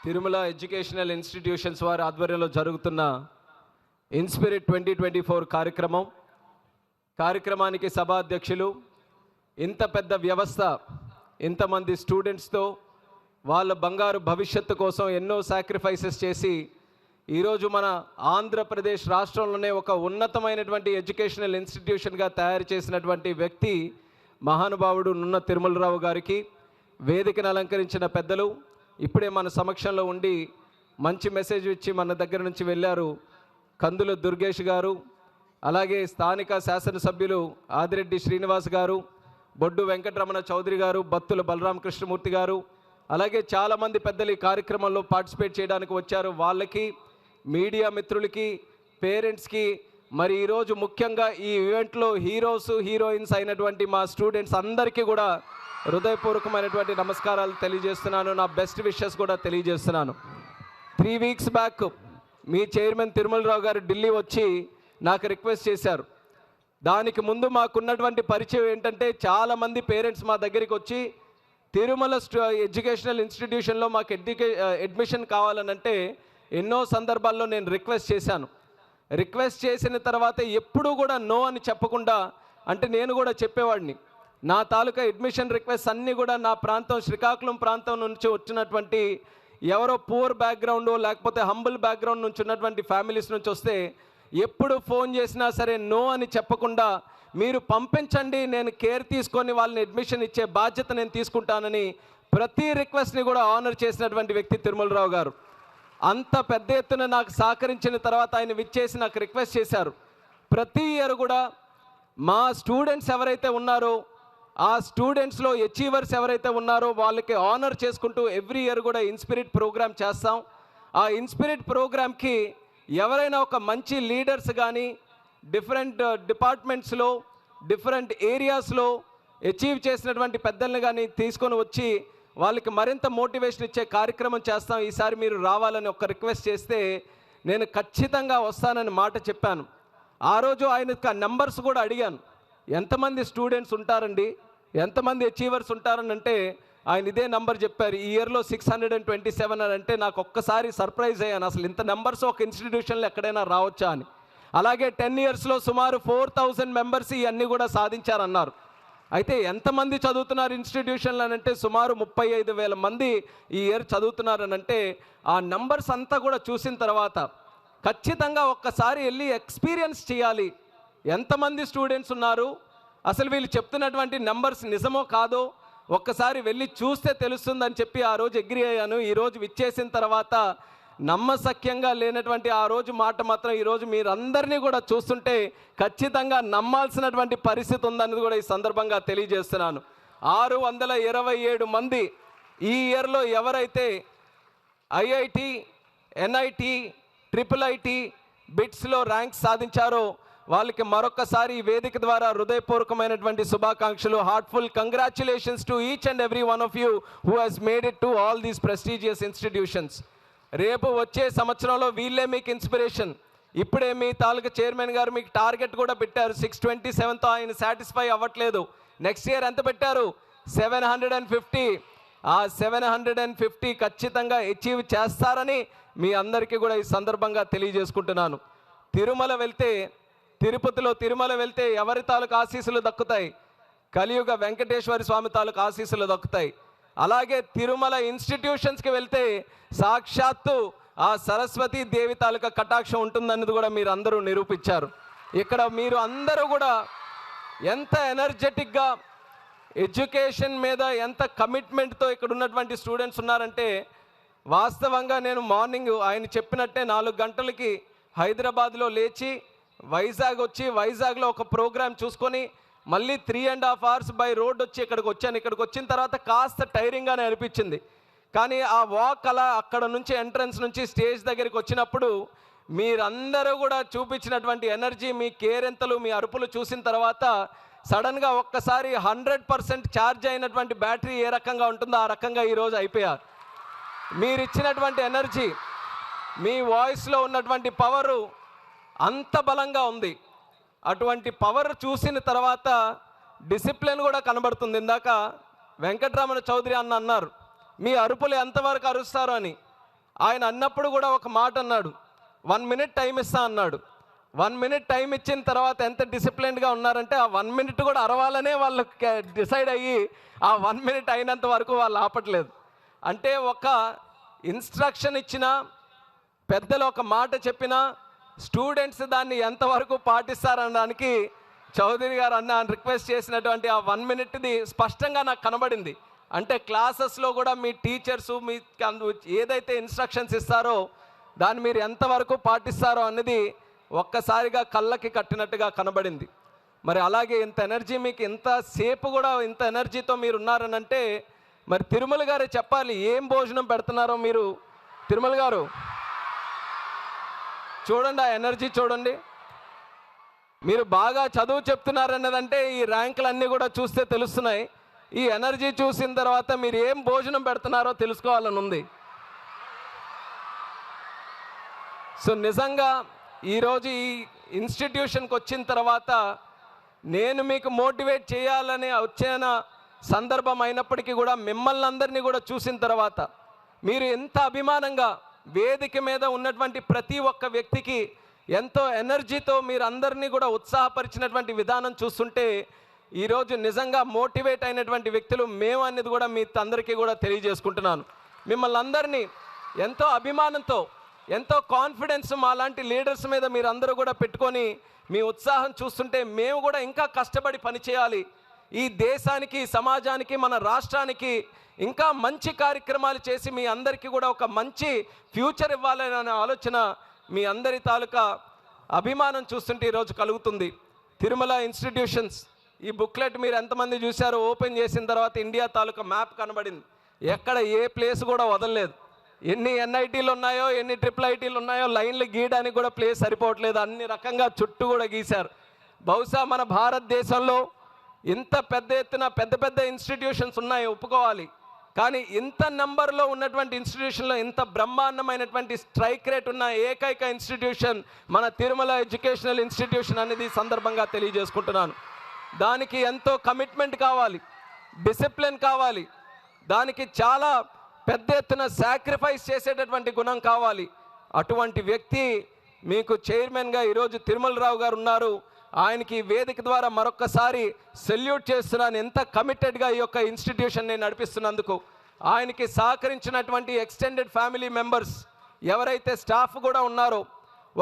Tirumala educational institutions వారి ఆధ్వర్యంలో జరుగుతున్న ఇన్స్పిరిట్ 2024 కార్యక్రమానికి సభాధ్యక్షులు, ఇంత పెద్ద వ్యవస్థ, ఇంతమంది స్టూడెంట్స్తో వాళ్ళ బంగారు భవిష్యత్తు కోసం ఎన్నో సాక్రిఫైసెస్ చేసి ఈరోజు మన ఆంధ్రప్రదేశ్ రాష్ట్రంలోనే ఒక ఉన్నతమైనటువంటి ఎడ్యుకేషనల్ ఇన్స్టిట్యూషన్గా తయారు చేసినటువంటి వ్యక్తి మహానుభావుడు నున్న తిరుమలరావు గారికి, వేదికను అలంకరించిన పెద్దలు, ఇప్పుడే మన సమక్షంలో ఉండి మంచి మెసేజ్ ఇచ్చి మన దగ్గర నుంచి వెళ్ళారు కందుల దుర్గేష్ గారు, అలాగే స్థానిక శాసనసభ్యులు ఆదిరెడ్డి శ్రీనివాస్ గారు, బొడ్డు వెంకటరమణ చౌదరి గారు, బత్తుల బలరామ కృష్ణమూర్తి గారు, అలాగే చాలామంది పెద్దలు ఈ కార్యక్రమంలో పార్టిసిపేట్ చేయడానికి వచ్చారు. వాళ్ళకి, మీడియా మిత్రులకి, పేరెంట్స్కి, మరి ఈరోజు ముఖ్యంగా ఈ ఈవెంట్లో హీరోస్ హీరోయిన్స్ అయినటువంటి మా స్టూడెంట్స్ అందరికీ కూడా హృదయపూర్వకమైనటువంటి నమస్కారాలు తెలియజేస్తున్నాను. నా బెస్ట్ విషెస్ కూడా తెలియజేస్తున్నాను. 3 weeks బ్యాక్ మీ చైర్మన్ తిరుమలరావు గారు ఢిల్లీ వచ్చి నాకు రిక్వెస్ట్ చేశారు. దానికి ముందు మాకున్నటువంటి పరిచయం ఏంటంటే, చాలామంది పేరెంట్స్ మా దగ్గరికి వచ్చి తిరుమల ఎడ్యుకేషనల్ ఇన్స్టిట్యూషన్లో మాకు అడ్మిషన్ కావాలనంటే ఎన్నో సందర్భాల్లో నేను రిక్వెస్ట్ చేశాను. రిక్వెస్ట్ చేసిన తర్వాత ఎప్పుడూ కూడా నో అని చెప్పకుండా, అంటే నేను కూడా చెప్పేవాడిని, నా తాలూకా అడ్మిషన్ రిక్వెస్ట్ అన్నీ కూడా నా ప్రాంతం శ్రీకాకుళం ప్రాంతం నుంచి వచ్చినటువంటి ఎవరో పూర్ బ్యాక్గ్రౌండ్ లేకపోతే హంబుల్ బ్యాక్గ్రౌండ్ నుంచి ఉన్నటువంటి ఫ్యామిలీస్ నుంచి వస్తే ఎప్పుడు ఫోన్ చేసినా సరే నో అని చెప్పకుండా, మీరు పంపించండి, నేను కేర్ తీసుకొని వాళ్ళని అడ్మిషన్ ఇచ్చే బాధ్యత నేను తీసుకుంటానని ప్రతి రిక్వెస్ట్ని కూడా ఆనర్ చేసినటువంటి వ్యక్తి తిరుమలరావు గారు. అంత పెద్ద ఎత్తున నాకు సహకరించిన తర్వాత ఆయన విచ్చేసి నాకు రిక్వెస్ట్ చేశారు, ప్రతి ఇయర్ కూడా మా స్టూడెంట్స్ ఎవరైతే ఉన్నారో, ఆ స్టూడెంట్స్లో అచీవర్స్ ఎవరైతే ఉన్నారో వాళ్ళకి ఆనర్ చేసుకుంటూ ఎవ్రీ ఇయర్ కూడా ఇన్స్పిరిట్ ప్రోగ్రామ్ చేస్తాం. ఆ ఇన్స్పిరిట్ ప్రోగ్రామ్కి ఎవరైనా ఒక మంచి లీడర్స్ కానీ డిఫరెంట్ డిపార్ట్మెంట్స్లో డిఫరెంట్ ఏరియాస్లో అచీవ్ చేసినటువంటి పెద్దల్ని కానీ తీసుకొని వచ్చి వాళ్ళకి మరింత మోటివేషన్ ఇచ్చే కార్యక్రమం చేస్తాం. ఈసారి మీరు రావాలని ఒక రిక్వెస్ట్ చేస్తే నేను ఖచ్చితంగా వస్తానని మాట చెప్పాను. ఆ రోజు ఆయనకు ఆ నెంబర్స్ కూడా అడిగాను, ఎంతమంది స్టూడెంట్స్ ఉంటారండి, ఎంతమంది అచీవర్స్ ఉంటారని అంటే ఆయన ఇదే నెంబర్ చెప్పారు. ఈ ఇయర్లో 627 అని అంటే నాకు ఒక్కసారి సర్ప్రైజ్ అయ్యాను, అసలు ఇంత నెంబర్స్ ఒక ఇన్స్టిట్యూషన్లో ఎక్కడైనా రావచ్చా అని. అలాగే 10 yearsలో సుమారు 4000 మెంబర్స్ ఇవన్నీ కూడా సాధించారన్నారు. అయితే ఎంతమంది చదువుతున్నారు ఇన్స్టిట్యూషన్లు అని అంటే సుమారు 35,000 మంది ఈ ఇయర్ చదువుతున్నారనంటే ఆ నెంబర్స్ అంతా కూడా చూసిన తర్వాత ఖచ్చితంగా ఒక్కసారి వెళ్ళి ఎక్స్పీరియన్స్ చేయాలి, ఎంతమంది స్టూడెంట్స్ ఉన్నారు, అసలు వీళ్ళు చెప్తున్నటువంటి నెంబర్స్ నిజమో కాదో ఒక్కసారి వెళ్ళి చూస్తే తెలుస్తుందని చెప్పి ఆ రోజు అగ్రీ అయ్యాను. ఈరోజు విచ్చేసిన తర్వాత నమ్మశక్యంగా లేనటువంటి ఆ రోజు మాట మాత్రం ఈరోజు మీరందరినీ కూడా చూస్తుంటే ఖచ్చితంగా నమ్మాల్సినటువంటి పరిస్థితి ఉందన్నది కూడా ఈ సందర్భంగా తెలియజేస్తున్నాను. 627 మంది ఈ ఇయర్లో ఎవరైతే ఐఐటి, ఎన్ఐటి, IIIT, బిట్స్లో ర్యాంక్స్ సాధించారో వాళ్ళకి మరొకసారి ఈ వేదిక ద్వారా హృదయపూర్వకమైనటువంటి శుభాకాంక్షలు. Heartful congratulations to each and every one of you who has made it to all these prestigious institutions. రేపు వచ్చే సంవత్సరంలో వీళ్ళే మీకు ఇన్స్పిరేషన్. ఇప్పుడే మీ తాలూకా చైర్మన్ గారు మీకు టార్గెట్ కూడా పెట్టారు, 627తో ఆయన సాటిస్ఫై అవ్వట్లేదు. నెక్స్ట్ ఇయర్ ఎంత పెట్టారు? 750. ఆ 750 ఖచ్చితంగా అచీవ్ చేస్తారని మీ అందరికీ కూడా ఈ సందర్భంగా తెలియజేసుకుంటున్నాను. తిరుమల వెళ్తే, తిరుమల వెళ్తే ఎవరి తాలూకు ఆశీస్సులు దక్కుతాయి? కలియుగ వెంకటేశ్వర స్వామి తాలూకు ఆశీస్సులు దక్కుతాయి. అలాగే తిరుమల ఇన్స్టిట్యూషన్స్కి వెళ్తే సాక్షాత్తు ఆ సరస్వతీ దేవి తాలూకా కటాక్షం ఉంటుందన్నది కూడా మీరు అందరూ నిరూపించారు. ఇక్కడ మీరు అందరూ కూడా ఎంత ఎనర్జెటిక్గా ఎడ్యుకేషన్ మీద ఎంత కమిట్మెంట్తో ఇక్కడ ఉన్నటువంటి స్టూడెంట్స్ ఉన్నారంటే, వాస్తవంగా నేను మార్నింగ్ ఆయన చెప్పినట్టే 4 గంటలకి హైదరాబాద్లో లేచి వైజాగ్ వచ్చి వైజాగ్లో ఒక ప్రోగ్రాం చూసుకొని మళ్ళీ 3.5 hours బై రోడ్ వచ్చి ఇక్కడికి వచ్చాను. ఇక్కడికి వచ్చిన తర్వాత కాస్త టైరింగ్గానే అనిపించింది, కానీ ఆ వాక్ అలా అక్కడ నుంచి ఎంట్రన్స్ నుంచి స్టేజ్ దగ్గరికి వచ్చినప్పుడు మీరందరూ కూడా చూపించినటువంటి ఎనర్జీ, మీ కేరెంతలు, మీ అరుపులు చూసిన తర్వాత సడన్గా ఒక్కసారి 100% ఛార్జ్ అయినటువంటి బ్యాటరీ ఏ రకంగా ఉంటుందో ఆ రకంగా ఈరోజు అయిపోయారు. మీరు ఇచ్చినటువంటి ఎనర్జీ, మీ వాయిస్లో ఉన్నటువంటి పవరు అంత బలంగా ఉంది. అటువంటి పవర్ చూసిన తర్వాత డిసిప్లిన్ కూడా కనబడుతుంది. ఇందాక వెంకటరమణ చౌదరి అన్నారు, మీ అరుపులు ఎంతవరకు అరుస్తారు అని. ఆయన అన్నప్పుడు కూడా ఒక మాట అన్నాడు, 1 మినిట్ టైం ఇస్తా అన్నాడు. 1 మినిట్ టైం ఇచ్చిన తర్వాత ఎంత డిసిప్లిన్డ్గా ఉన్నారంటే ఆ 1 మినిట్ కూడా అరవాలనే వాళ్ళు డిసైడ్ అయ్యి ఆ 1 మినిట్ అయినంత వరకు వాళ్ళు ఆపట్లేదు. అంటే ఒక ఇన్స్ట్రక్షన్ ఇచ్చిన పెద్దలు ఒక మాట చెప్పినా స్టూడెంట్స్ దాన్ని ఎంతవరకు పాటిస్తారనడానికి చౌదరి గారు రిక్వెస్ట్ చేసినటువంటి ఆ 1 మినిట్ది స్పష్టంగా నాకు కనబడింది. అంటే క్లాసెస్లో కూడా మీ టీచర్సు మీ ఏదైతే ఇన్స్ట్రక్షన్స్ ఇస్తారో దాన్ని మీరు ఎంతవరకు పాటిస్తారో అన్నది ఒక్కసారిగా కళ్ళకి కట్టినట్టుగా కనబడింది. మరి అలాగే ఇంత ఎనర్జీ మీకు ఇంతసేపు కూడా ఇంత ఎనర్జీతో మీరు ఉన్నారనంటే మరి తిరుమల గారే చెప్పాలి ఏం భోజనం పెడుతున్నారో మీరు. తిరుమల గారు చూడండి, ఆ ఎనర్జీ చూడండి. మీరు బాగా చదువు చెప్తున్నారన్నదంటే ఈ ర్యాంకులన్నీ కూడా చూస్తే తెలుస్తున్నాయి. ఈ ఎనర్జీ చూసిన తర్వాత మీరు ఏం భోజనం పెడుతున్నారో తెలుసుకోవాలని ఉంది. సో నిజంగా ఈరోజు ఈ ఇన్స్టిట్యూషన్కి వచ్చిన తర్వాత నేను మీకు మోటివేట్ చేయాలని వచ్చిన సందర్భం అయినప్పటికీ కూడా మిమ్మల్ని అందరినీ కూడా చూసిన తర్వాత మీరు ఎంత అభిమానంగా వేదిక మీద ఉన్నటువంటి ప్రతి ఒక్క వ్యక్తికి ఎంతో ఎనర్జీతో మీరు అందరినీ కూడా ఉత్సాహపరిచినటువంటి విధానం చూస్తుంటే ఈరోజు నిజంగా మోటివేట్ అయినటువంటి వ్యక్తులు మేము అనేది కూడా మీ అందరికీ కూడా తెలియజేసుకుంటున్నాను. మిమ్మల్ని అందరినీ ఎంతో అభిమానంతో ఎంతో కాన్ఫిడెన్స్ మాలాంటి లీడర్స్ మీద మీరు అందరూ కూడా పెట్టుకొని మీ ఉత్సాహం చూస్తుంటే మేము కూడా ఇంకా కష్టపడి పనిచేయాలి, ఈ దేశానికి సమాజానికి మన రాష్ట్రానికి ఇంకా మంచి కార్యక్రమాలు చేసి మీ అందరికీ కూడా ఒక మంచి ఫ్యూచర్ ఇవ్వాలనే ఆలోచన మీ అందరి తాలూకా అభిమానం చూస్తుంటే ఈరోజు కలుగుతుంది. తిరుమల ఇన్స్టిట్యూషన్స్ ఈ బుక్లెట్ మీరు ఎంతమంది చూశారో ఓపెన్ చేసిన తర్వాత ఇండియా తాలూకా మ్యాప్ కనబడింది. ఎక్కడ ఏ ప్లేస్ కూడా వదలలేదు. ఎన్ని ఎన్ఐటీలు ఉన్నాయో ఎన్ని IIITలు ఉన్నాయో లైన్లు గీయడానికి కూడా ప్లేస్ సరిపోవట్లేదు. అన్ని రకంగా చుట్టూ కూడా గీశారు. బహుశా మన భారతదేశంలో ఇంత పెద్ద ఎత్తున పెద్ద పెద్ద ఇన్స్టిట్యూషన్స్ ఉన్నాయి ఒప్పుకోవాలి, కానీ ఇంత నెంబర్లో ఉన్నటువంటి ఇన్స్టిట్యూషన్లో ఇంత బ్రహ్మాండమైనటువంటి స్ట్రైక్ రేట్ ఉన్న ఏకైక ఇన్స్టిట్యూషన్ మన తిరుమల ఎడ్యుకేషనల్ ఇన్స్టిట్యూషన్ అనేది సందర్భంగా తెలియజేసుకుంటున్నాను. దానికి ఎంతో కమిట్మెంట్ కావాలి, డిసిప్లిన్ కావాలి, దానికి చాలా పెద్ద ఎత్తున సాక్రిఫైస్ చేసేటటువంటి గుణం కావాలి. అటువంటి వ్యక్తి మీకు చైర్మన్గా ఈరోజు తిరుమలరావు గారు ఉన్నారు. ఆయనకి వేదిక ద్వారా మరొక్కసారి సెల్యూట్ చేస్తున్నాను. ఎంత కమిటెడ్గా ఈ యొక్క ఇన్స్టిట్యూషన్ని నడిపిస్తున్నందుకు ఆయనకి సహకరించినటువంటి ఎక్స్టెండెడ్ ఫ్యామిలీ మెంబర్స్ ఎవరైతే స్టాఫ్ కూడా ఉన్నారో,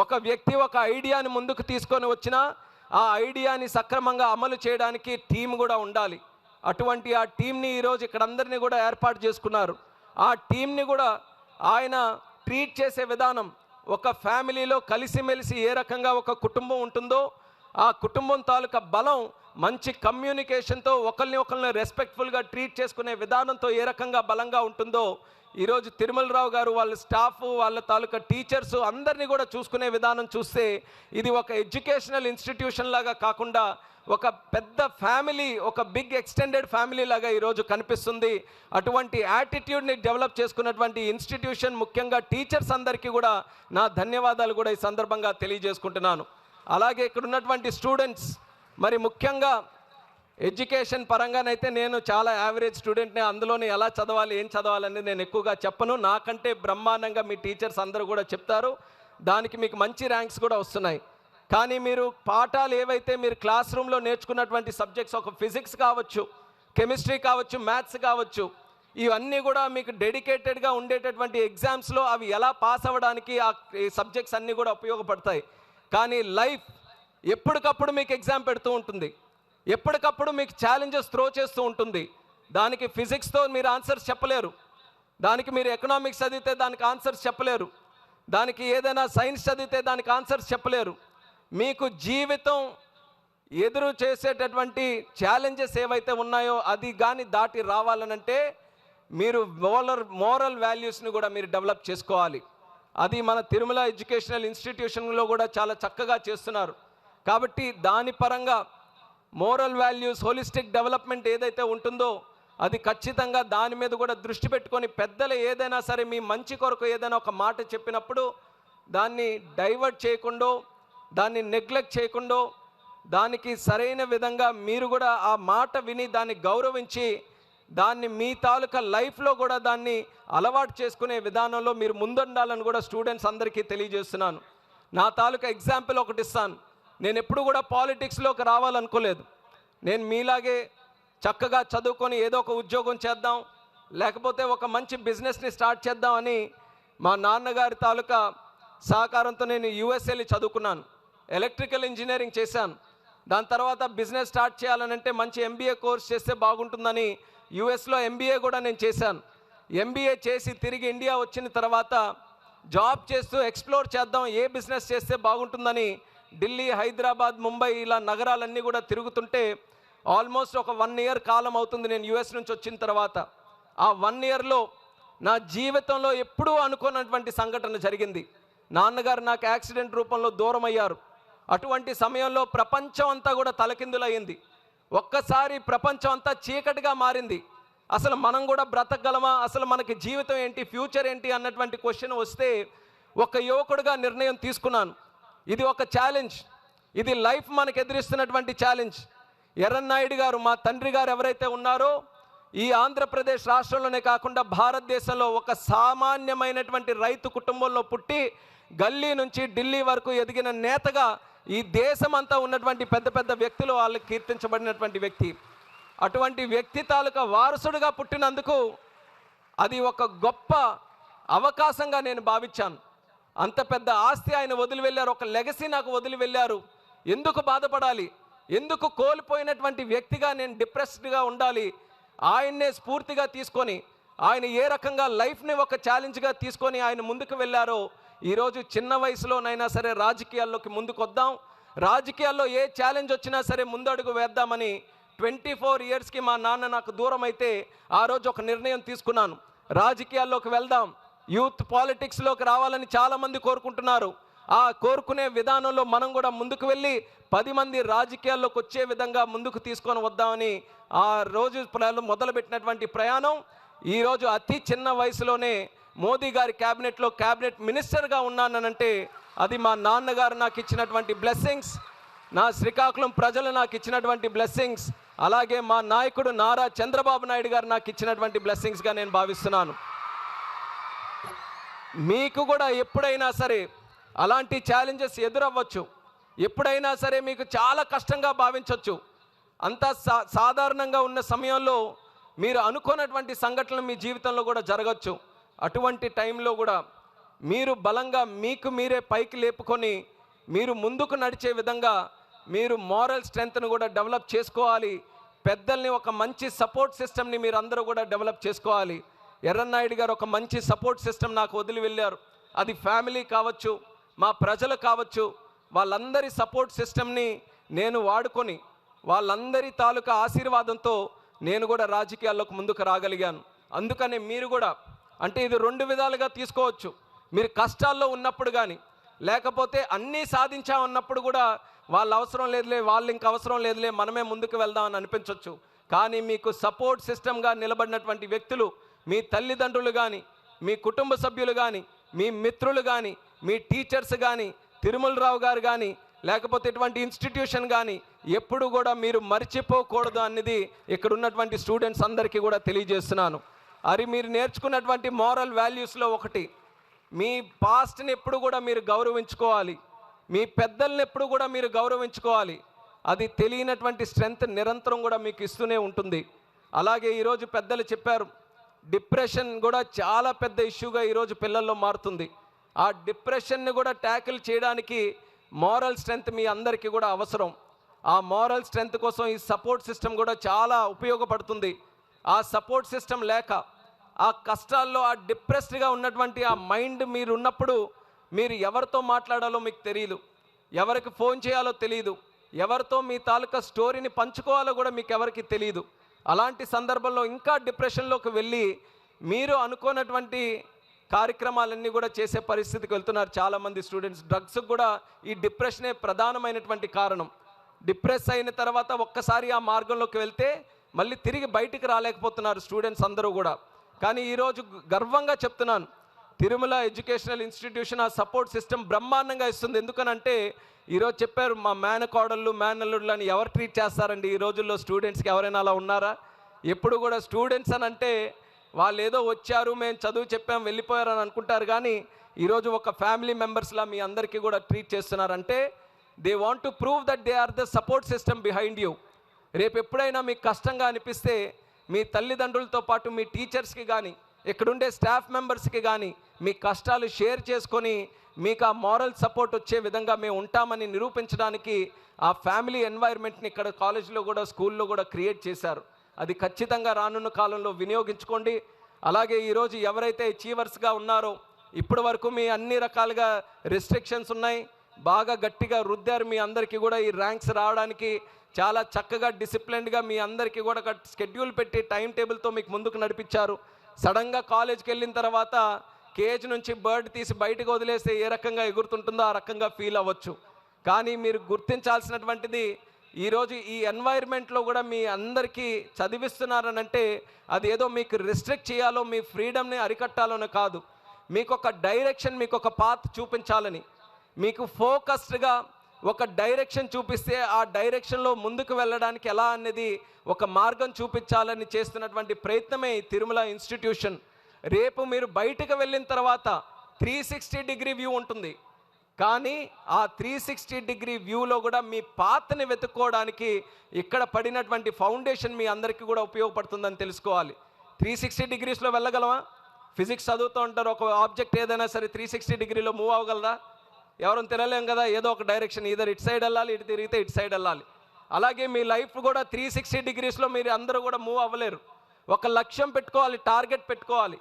ఒక వ్యక్తి ఒక ఐడియాని ముందుకు తీసుకొని వచ్చినా ఆ ఐడియాని సక్రమంగా అమలు చేయడానికి టీం కూడా ఉండాలి. అటువంటి ఆ టీంని ఈరోజు ఇక్కడ అందరినీ కూడా ఏర్పాటు చేసుకున్నారు. ఆ టీంని కూడా ఆయన ట్రీట్ చేసే విధానం, ఒక ఫ్యామిలీలో కలిసిమెలిసి ఏ రకంగా ఒక కుటుంబం ఉంటుందో ఆ కుటుంబం తాలూకా బలం మంచి కమ్యూనికేషన్తో ఒకరిని రెస్పెక్ట్ఫుల్గా ట్రీట్ చేసుకునే విధానంతో ఏ రకంగా బలంగా ఉంటుందో ఈరోజు తిరుమలరావు గారు వాళ్ళ స్టాఫ్ వాళ్ళ తాలూకా టీచర్స్ అందరినీ కూడా చూసుకునే విధానం చూస్తే ఇది ఒక ఎడ్యుకేషనల్ ఇన్స్టిట్యూషన్ లాగా కాకుండా ఒక పెద్ద ఫ్యామిలీ, ఒక బిగ్ ఎక్స్టెండెడ్ ఫ్యామిలీ లాగా ఈరోజు కనిపిస్తుంది. అటువంటి యాటిట్యూడ్ని డెవలప్ చేసుకున్నటువంటి ఇన్స్టిట్యూషన్, ముఖ్యంగా టీచర్స్ అందరికీ కూడా నా ధన్యవాదాలు కూడా ఈ సందర్భంగా తెలియజేసుకుంటున్నాను. అలాగే ఇక్కడ ఉన్నటువంటి స్టూడెంట్స్, మరి ముఖ్యంగా ఎడ్యుకేషన్ పరంగానైతే నేను చాలా యావరేజ్ స్టూడెంట్ని, అందులోనే ఎలా చదవాలి ఏం చదవాలని నేను ఎక్కువగా చెప్పను. నాకంటే బ్రహ్మాండంగా మీ టీచర్స్ అందరూ కూడా చెప్తారు, దానికి మీకు మంచి ర్యాంక్స్ కూడా వస్తున్నాయి. కానీ మీరు పాఠాలు ఏవైతే మీరు క్లాస్ రూమ్లో నేర్చుకున్నటువంటి సబ్జెక్ట్స్, ఒక ఫిజిక్స్ కావచ్చు, కెమిస్ట్రీ కావచ్చు, మ్యాథ్స్ కావచ్చు, ఇవన్నీ కూడా మీకు డెడికేటెడ్గా ఉండేటటువంటి ఎగ్జామ్స్లో అవి ఎలా పాస్ అవ్వడానికి ఆ సబ్జెక్ట్స్ అన్నీ కూడా ఉపయోగపడతాయి. కానీ లైఫ్ ఎప్పటికప్పుడు మీకు ఎగ్జామ్ పెడుతూ ఉంటుంది, ఎప్పటికప్పుడు మీకు ఛాలెంజెస్ త్రో చేస్తూ ఉంటుంది. దానికి ఫిజిక్స్తో మీరు ఆన్సర్స్ చెప్పలేరు, దానికి మీరు ఎకనామిక్స్ చదివితే దానికి ఆన్సర్స్ చెప్పలేరు, దానికి ఏదైనా సైన్స్ చదివితే దానికి ఆన్సర్స్ చెప్పలేరు. మీకు జీవితం ఎదురు చేసేటటువంటి ఛాలెంజెస్ ఏవైతే ఉన్నాయో అది కానీ దాటి రావాలనంటే మీరు మోరల్ వాల్యూస్ని కూడా మీరు డెవలప్ చేసుకోవాలి. అది మన తిరుమల ఎడ్యుకేషనల్ ఇన్స్టిట్యూషన్లో కూడా చాలా చక్కగా చేస్తున్నారు. కాబట్టి దాని పరంగా మోరల్ వాల్యూస్, హోలిస్టిక్ డెవలప్మెంట్ ఏదైతే ఉంటుందో అది ఖచ్చితంగా దాని మీద కూడా దృష్టి పెట్టుకొని పెద్దలు ఏదైనా సరే మీ మంచి కొరకు ఏదైనా ఒక మాట చెప్పినప్పుడు దాన్ని డైవర్ట్ చేయకుండా, దాన్ని నెగ్లెక్ట్ చేయకుండా, దానికి సరైన విధంగా మీరు కూడా ఆ మాట విని దాన్ని గౌరవించి దాన్ని మీ తాలూకా లైఫ్లో కూడా దాన్ని అలవాటు చేసుకునే విధానంలో మీరు ముందుండాలని కూడా స్టూడెంట్స్ అందరికీ తెలియజేస్తున్నాను. నా తాలూకా ఎగ్జాంపుల్ ఒకటి ఇస్తాను. నేను ఎప్పుడు కూడా పాలిటిక్స్లోకి రావాలనుకోలేదు. నేను మీలాగే చక్కగా చదువుకొని ఏదో ఒక ఉద్యోగం చేద్దాం, లేకపోతే ఒక మంచి బిజినెస్ని స్టార్ట్ చేద్దామని మా నాన్నగారి తాలూకా సహకారంతో నేను యుఎస్ వెళ్ళి చదువుకున్నాను. ఎలక్ట్రికల్ ఇంజనీరింగ్ చేశాను. దాని తర్వాత బిజినెస్ స్టార్ట్ చేయాలనంటే మంచి ఎంబీఏ కోర్స్ చేస్తే బాగుంటుందని యుఎస్లో ఎంబీఏ కూడా నేను చేశాను. ఎంబీఏ చేసి తిరిగి ఇండియా వచ్చిన తర్వాత జాబ్ చేస్తూ ఎక్స్ప్లోర్ చేద్దాం, ఏ బిజినెస్ చేస్తే బాగుంటుందని ఢిల్లీ, హైదరాబాద్, ముంబై ఇలా నగరాలన్నీ కూడా తిరుగుతుంటే ఆల్మోస్ట్ ఒక 1 ఇయర్ కాలం అవుతుంది నేను యుఎస్ నుంచి వచ్చిన తర్వాత. ఆ 1 ఇయర్లో నా జీవితంలో ఎప్పుడూ అనుకోనటువంటి సంఘటన జరిగింది. నాన్నగారు నాకు యాక్సిడెంట్ రూపంలో దూరం అయ్యారు. అటువంటి సమయంలో ప్రపంచం అంతా కూడా తలకిందులయ్యింది. ఒక్కసారి ప్రపంచం అంతా చీకటిగా మారింది. అసలు మనం కూడా బ్రతకగలమా, అసలు మనకి జీవితం ఏంటి, ఫ్యూచర్ ఏంటి అన్నటువంటి క్వశ్చన్ వస్తే ఒక యువకుడిగా నిర్ణయం తీసుకున్నాను. ఇది ఒక ఛాలెంజ్, ఇది లైఫ్ మనకు ఎదురిస్తున్నటువంటి ఛాలెంజ్. ఎర్రన్నాయుడు గారు, మా తండ్రి గారు ఎవరైతే ఉన్నారో, ఈ ఆంధ్రప్రదేశ్ రాష్ట్రంలోనే కాకుండా భారతదేశంలో ఒక సామాన్యమైనటువంటి రైతు కుటుంబంలో పుట్టి గల్లీ నుంచి ఢిల్లీ వరకు ఎదిగిన నేతగా ఈ దేశమంతా ఉన్నటువంటి పెద్ద పెద్ద వ్యక్తులు వాళ్ళకి కీర్తించబడినటువంటి వ్యక్తి. అటువంటి వ్యక్తి తాలూకా వారసుడిగా పుట్టినందుకు అది ఒక గొప్ప అవకాశంగా నేను భావించాను. అంత పెద్ద ఆస్తి ఆయన వదిలి వెళ్ళారు, ఒక లెగసీ నాకు వదిలి వెళ్ళారు. ఎందుకు బాధపడాలి, ఎందుకు కోల్పోయినటువంటి వ్యక్తిగా నేను డిప్రెస్డ్గా ఉండాలి? ఆయన్నే స్ఫూర్తిగా తీసుకొని ఆయన ఏ రకంగా లైఫ్ని ఒక ఛాలెంజ్గా తీసుకొని ఆయన ముందుకు వెళ్ళారో, ఈరోజు చిన్న వయసులోనైనా సరే రాజకీయాల్లోకి ముందుకు వద్దాం, రాజకీయాల్లో ఏ ఛాలెంజ్ వచ్చినా సరే ముందడుగు వేద్దామని 24 ఇయర్స్కి మా నాన్న నాకు దూరం అయితే ఆ రోజు ఒక నిర్ణయం తీసుకున్నాను. రాజకీయాల్లోకి వెళ్దాం, యూత్ పాలిటిక్స్లోకి రావాలని చాలామంది కోరుకుంటున్నారు. ఆ కోరుకునే విధానంలో మనం కూడా ముందుకు వెళ్ళి 10 మంది రాజకీయాల్లోకి వచ్చే విధంగా ముందుకు తీసుకొని వద్దామని ఆ రోజు మొదలుపెట్టినటువంటి ప్రయాణం ఈరోజు అతి చిన్న వయసులోనే మోదీ గారి క్యాబినెట్లో క్యాబినెట్ మినిస్టర్గా ఉన్నానంటే అది మా నాన్నగారు నాకు ఇచ్చినటువంటి బ్లెస్సింగ్స్, నా శ్రీకాకుళం ప్రజలు నాకు ఇచ్చినటువంటి బ్లెస్సింగ్స్, అలాగే మా నాయకుడు నారా చంద్రబాబు నాయుడు గారు నాకు ఇచ్చినటువంటి బ్లెస్సింగ్స్గా నేను భావిస్తున్నాను. మీకు కూడా ఎప్పుడైనా సరే అలాంటి ఛాలెంజెస్ ఎదురవ్వచ్చు, ఎప్పుడైనా సరే మీకు చాలా కష్టంగా భావించవచ్చు. అంతా సాధారణంగా ఉన్న సమయంలో మీరు అనుకోనటువంటి సంఘటనలు మీ జీవితంలో కూడా జరగచ్చు. అటువంటి టైంలో కూడా మీరు బలంగా మీకు మీరే పైకి లేపుకొని మీరు ముందుకు నడిచే విధంగా మీరు మారల్ స్ట్రెంగ్త్ను కూడా డెవలప్ చేసుకోవాలి. పెద్దల్ని ఒక మంచి సపోర్ట్ సిస్టమ్ని మీరు అందరూ కూడా డెవలప్ చేసుకోవాలి. ఎర్రన్నాయుడు గారు ఒక మంచి సపోర్ట్ సిస్టమ్ నాకు వదిలి వెళ్ళారు. అది ఫ్యామిలీ కావచ్చు, మా ప్రజలు కావచ్చు, వాళ్ళందరి సపోర్ట్ సిస్టమ్ని నేను వాడుకొని వాళ్ళందరి తాలూకా ఆశీర్వాదంతో నేను కూడా రాజకీయాల్లోకి ముందుకు రాగలిగాను. అందుకనే మీరు కూడా అంటే ఇది 2 విధాలుగా తీసుకోవచ్చు. మీరు కష్టాల్లో ఉన్నప్పుడు కానీ, లేకపోతే అన్నీ సాధించామన్నప్పుడు కూడా వాళ్ళ అవసరం లేదులే, వాళ్ళు ఇంక అవసరం లేదులే, మనమే ముందుకు వెళ్దామని అనిపించవచ్చు. కానీ మీకు సపోర్ట్ సిస్టమ్గా నిలబడినటువంటి వ్యక్తులు మీ తల్లిదండ్రులు కానీ, మీ కుటుంబ సభ్యులు కానీ, మీ మిత్రులు కానీ, మీ టీచర్స్ కానీ, తిరుమలరావు గారు కానీ, లేకపోతే ఇటువంటి ఇన్స్టిట్యూషన్ కానీ ఎప్పుడు కూడా మీరు మర్చిపోకూడదు అన్నది ఇక్కడ ఉన్నటువంటి స్టూడెంట్స్ అందరికీ కూడా తెలియజేస్తున్నాను. అది మీరు నేర్చుకున్నటువంటి మారల్ వాల్యూస్లో ఒకటి, మీ పాస్ట్ని ఎప్పుడు కూడా మీరు గౌరవించుకోవాలి, మీ పెద్దల్ని ఎప్పుడు కూడా మీరు గౌరవించుకోవాలి. అది తెలియనటువంటి స్ట్రెంగ్త్ నిరంతరం కూడా మీకు ఇస్తూనే ఉంటుంది. అలాగే ఈరోజు పెద్దలు చెప్పారు, డిప్రెషన్ కూడా చాలా పెద్ద ఇష్యూగా ఈరోజు పిల్లల్లో మారుతుంది. ఆ డిప్రెషన్ని కూడా ట్యాకిల్ చేయడానికి మారల్ స్ట్రెంగ్త్ మీ అందరికీ కూడా అవసరం. ఆ మారల్ స్ట్రెంగ్త్ కోసం ఈ సపోర్ట్ సిస్టమ్ కూడా చాలా ఉపయోగపడుతుంది. ఆ సపోర్ట్ సిస్టమ్ లేక ఆ కష్టాల్లో ఆ డిప్రెస్డ్గా ఉన్నటువంటి ఆ మైండ్ మీరు ఉన్నప్పుడు మీరు ఎవరితో మాట్లాడాలో మీకు తెలియదు, ఎవరికి ఫోన్ చేయాలో తెలియదు, ఎవరితో మీ తాలూకా స్టోరీని పంచుకోవాలో కూడా మీకు ఎవరికి తెలియదు. అలాంటి సందర్భంలో ఇంకా డిప్రెషన్లోకి వెళ్ళి మీరు అనుకోనటువంటి కార్యక్రమాలన్నీ కూడా చేసే పరిస్థితికి వెళ్తున్నారు చాలామంది స్టూడెంట్స్. డ్రగ్స్కి కూడా ఈ డిప్రెషనే ప్రధానమైనటువంటి కారణం. డిప్రెస్ అయిన తర్వాత ఒక్కసారి ఆ మార్గంలోకి వెళ్తే మళ్ళీ తిరిగి బయటికి రాలేకపోతున్నారు స్టూడెంట్స్ అందరూ కూడా. కానీ ఈరోజు గర్వంగా చెప్తున్నాను, తిరుమల ఎడ్యుకేషనల్ ఇన్స్టిట్యూషన్ ఆ సపోర్ట్ సిస్టమ్ బ్రహ్మాండంగా ఇస్తుంది. ఎందుకనంటే ఈరోజు చెప్పారు, మా మేనకోడళ్ళు మేనల్లుళ్ళు అని ఎవరు ట్రీట్ చేస్తారండి ఈ రోజుల్లో? స్టూడెంట్స్కి ఎవరైనా అలా ఉన్నారా? ఎప్పుడు కూడా స్టూడెంట్స్ అని అంటే వాళ్ళు ఏదో వచ్చారు, మేము చదువు చెప్పాం వెళ్ళిపోయారు అని అనుకుంటారు, కానీ ఈరోజు ఒక ఫ్యామిలీ మెంబర్స్లా మీ అందరికీ కూడా ట్రీట్ చేస్తున్నారంటే they want to prove that they are the support system behind you. రేపు ఎప్పుడైనా మీకు కష్టంగా అనిపిస్తే మీ తల్లిదండ్రులతో పాటు మీ టీచర్స్కి కానీ ఇక్కడుండే స్టాఫ్ మెంబర్స్కి కానీ మీ కష్టాలు షేర్ చేసుకొని మీకు ఆ మారల్ సపోర్ట్ వచ్చే విధంగా మేము ఉంటామని నిరూపించడానికి ఆ ఫ్యామిలీ ఎన్వైర్న్మెంట్ని ఇక్కడ కాలేజీలో కూడా స్కూల్లో కూడా క్రియేట్ చేశారు. అది ఖచ్చితంగా రానున్న కాలంలో వినియోగించుకోండి. అలాగే ఈరోజు ఎవరైతే అచీవర్స్గా ఉన్నారో ఇప్పటి వరకు మీ అన్ని రకాలుగా రెస్ట్రిక్షన్స్ ఉన్నాయి, బాగా గట్టిగా రుద్దారు, మీ అందరికీ కూడా ఈ ర్యాంక్స్ రావడానికి చాలా చక్కగా డిసిప్లిన్డ్గా మీ అందరికీ కూడా ఒక షెడ్యూల్ పెట్టి టైం టేబుల్తో మీకు ముందుకు నడిపించారు. సడన్గా కాలేజ్కి వెళ్ళిన తర్వాత కేజ్ నుంచి బర్డ్ తీసి బయటకు వదిలేస్తే ఏ రకంగా ఎగురుతుంటుందో ఆ రకంగా ఫీల్ అవ్వచ్చు. కానీ మీరు గుర్తించాల్సినటువంటిది ఈరోజు ఈ ఎన్వైర్న్మెంట్లో కూడా మీ అందరికీ చదివిస్తున్నారనంటే అది ఏదో మీకు రిస్ట్రిక్ట్ చేయాలో మీ ఫ్రీడమ్ని అరికట్టాలోనే కాదు, మీకు ఒక డైరెక్షన్, మీకు ఒక పాత్ చూపించాలని, మీకు ఫోకస్డ్గా ఒక డైరెక్షన్ చూపిస్తే ఆ డైరెక్షన్లో ముందుకు వెళ్ళడానికి ఎలా అనేది ఒక మార్గం చూపించాలని చేస్తున్నటువంటి ప్రయత్నమే ఈ తిరుమల ఇన్స్టిట్యూషన్. రేపు మీరు బయటకు వెళ్ళిన తర్వాత 360 డిగ్రీ వ్యూ ఉంటుంది, కానీ ఆ 360 డిగ్రీ వ్యూలో కూడా మీ పాత్ని వెతుక్కోవడానికి ఇక్కడ పడినటువంటి ఫౌండేషన్ మీ అందరికీ కూడా ఉపయోగపడుతుందని తెలుసుకోవాలి. 360 డిగ్రీస్లో వెళ్ళగలమా? ఫిజిక్స్ చదువుతూ ఉంటారు, ఒక ఆబ్జెక్ట్ ఏదైనా సరే 360 డిగ్రీలో మూవ్ అవ్వగలరా? ఎవరు తినలేం కదా, ఏదో ఒక డైరెక్షన్, ఇద్దరు ఇటు సైడ్ వెళ్ళాలి, ఇటు తిరిగితే ఇటు సైడ్ వెళ్ళాలి. అలాగే మీ లైఫ్ కూడా 360 డిగ్రీస్లో మీరు అందరూ కూడా మూవ్ అవ్వలేరు. ఒక లక్ష్యం పెట్టుకోవాలి, టార్గెట్ పెట్టుకోవాలి,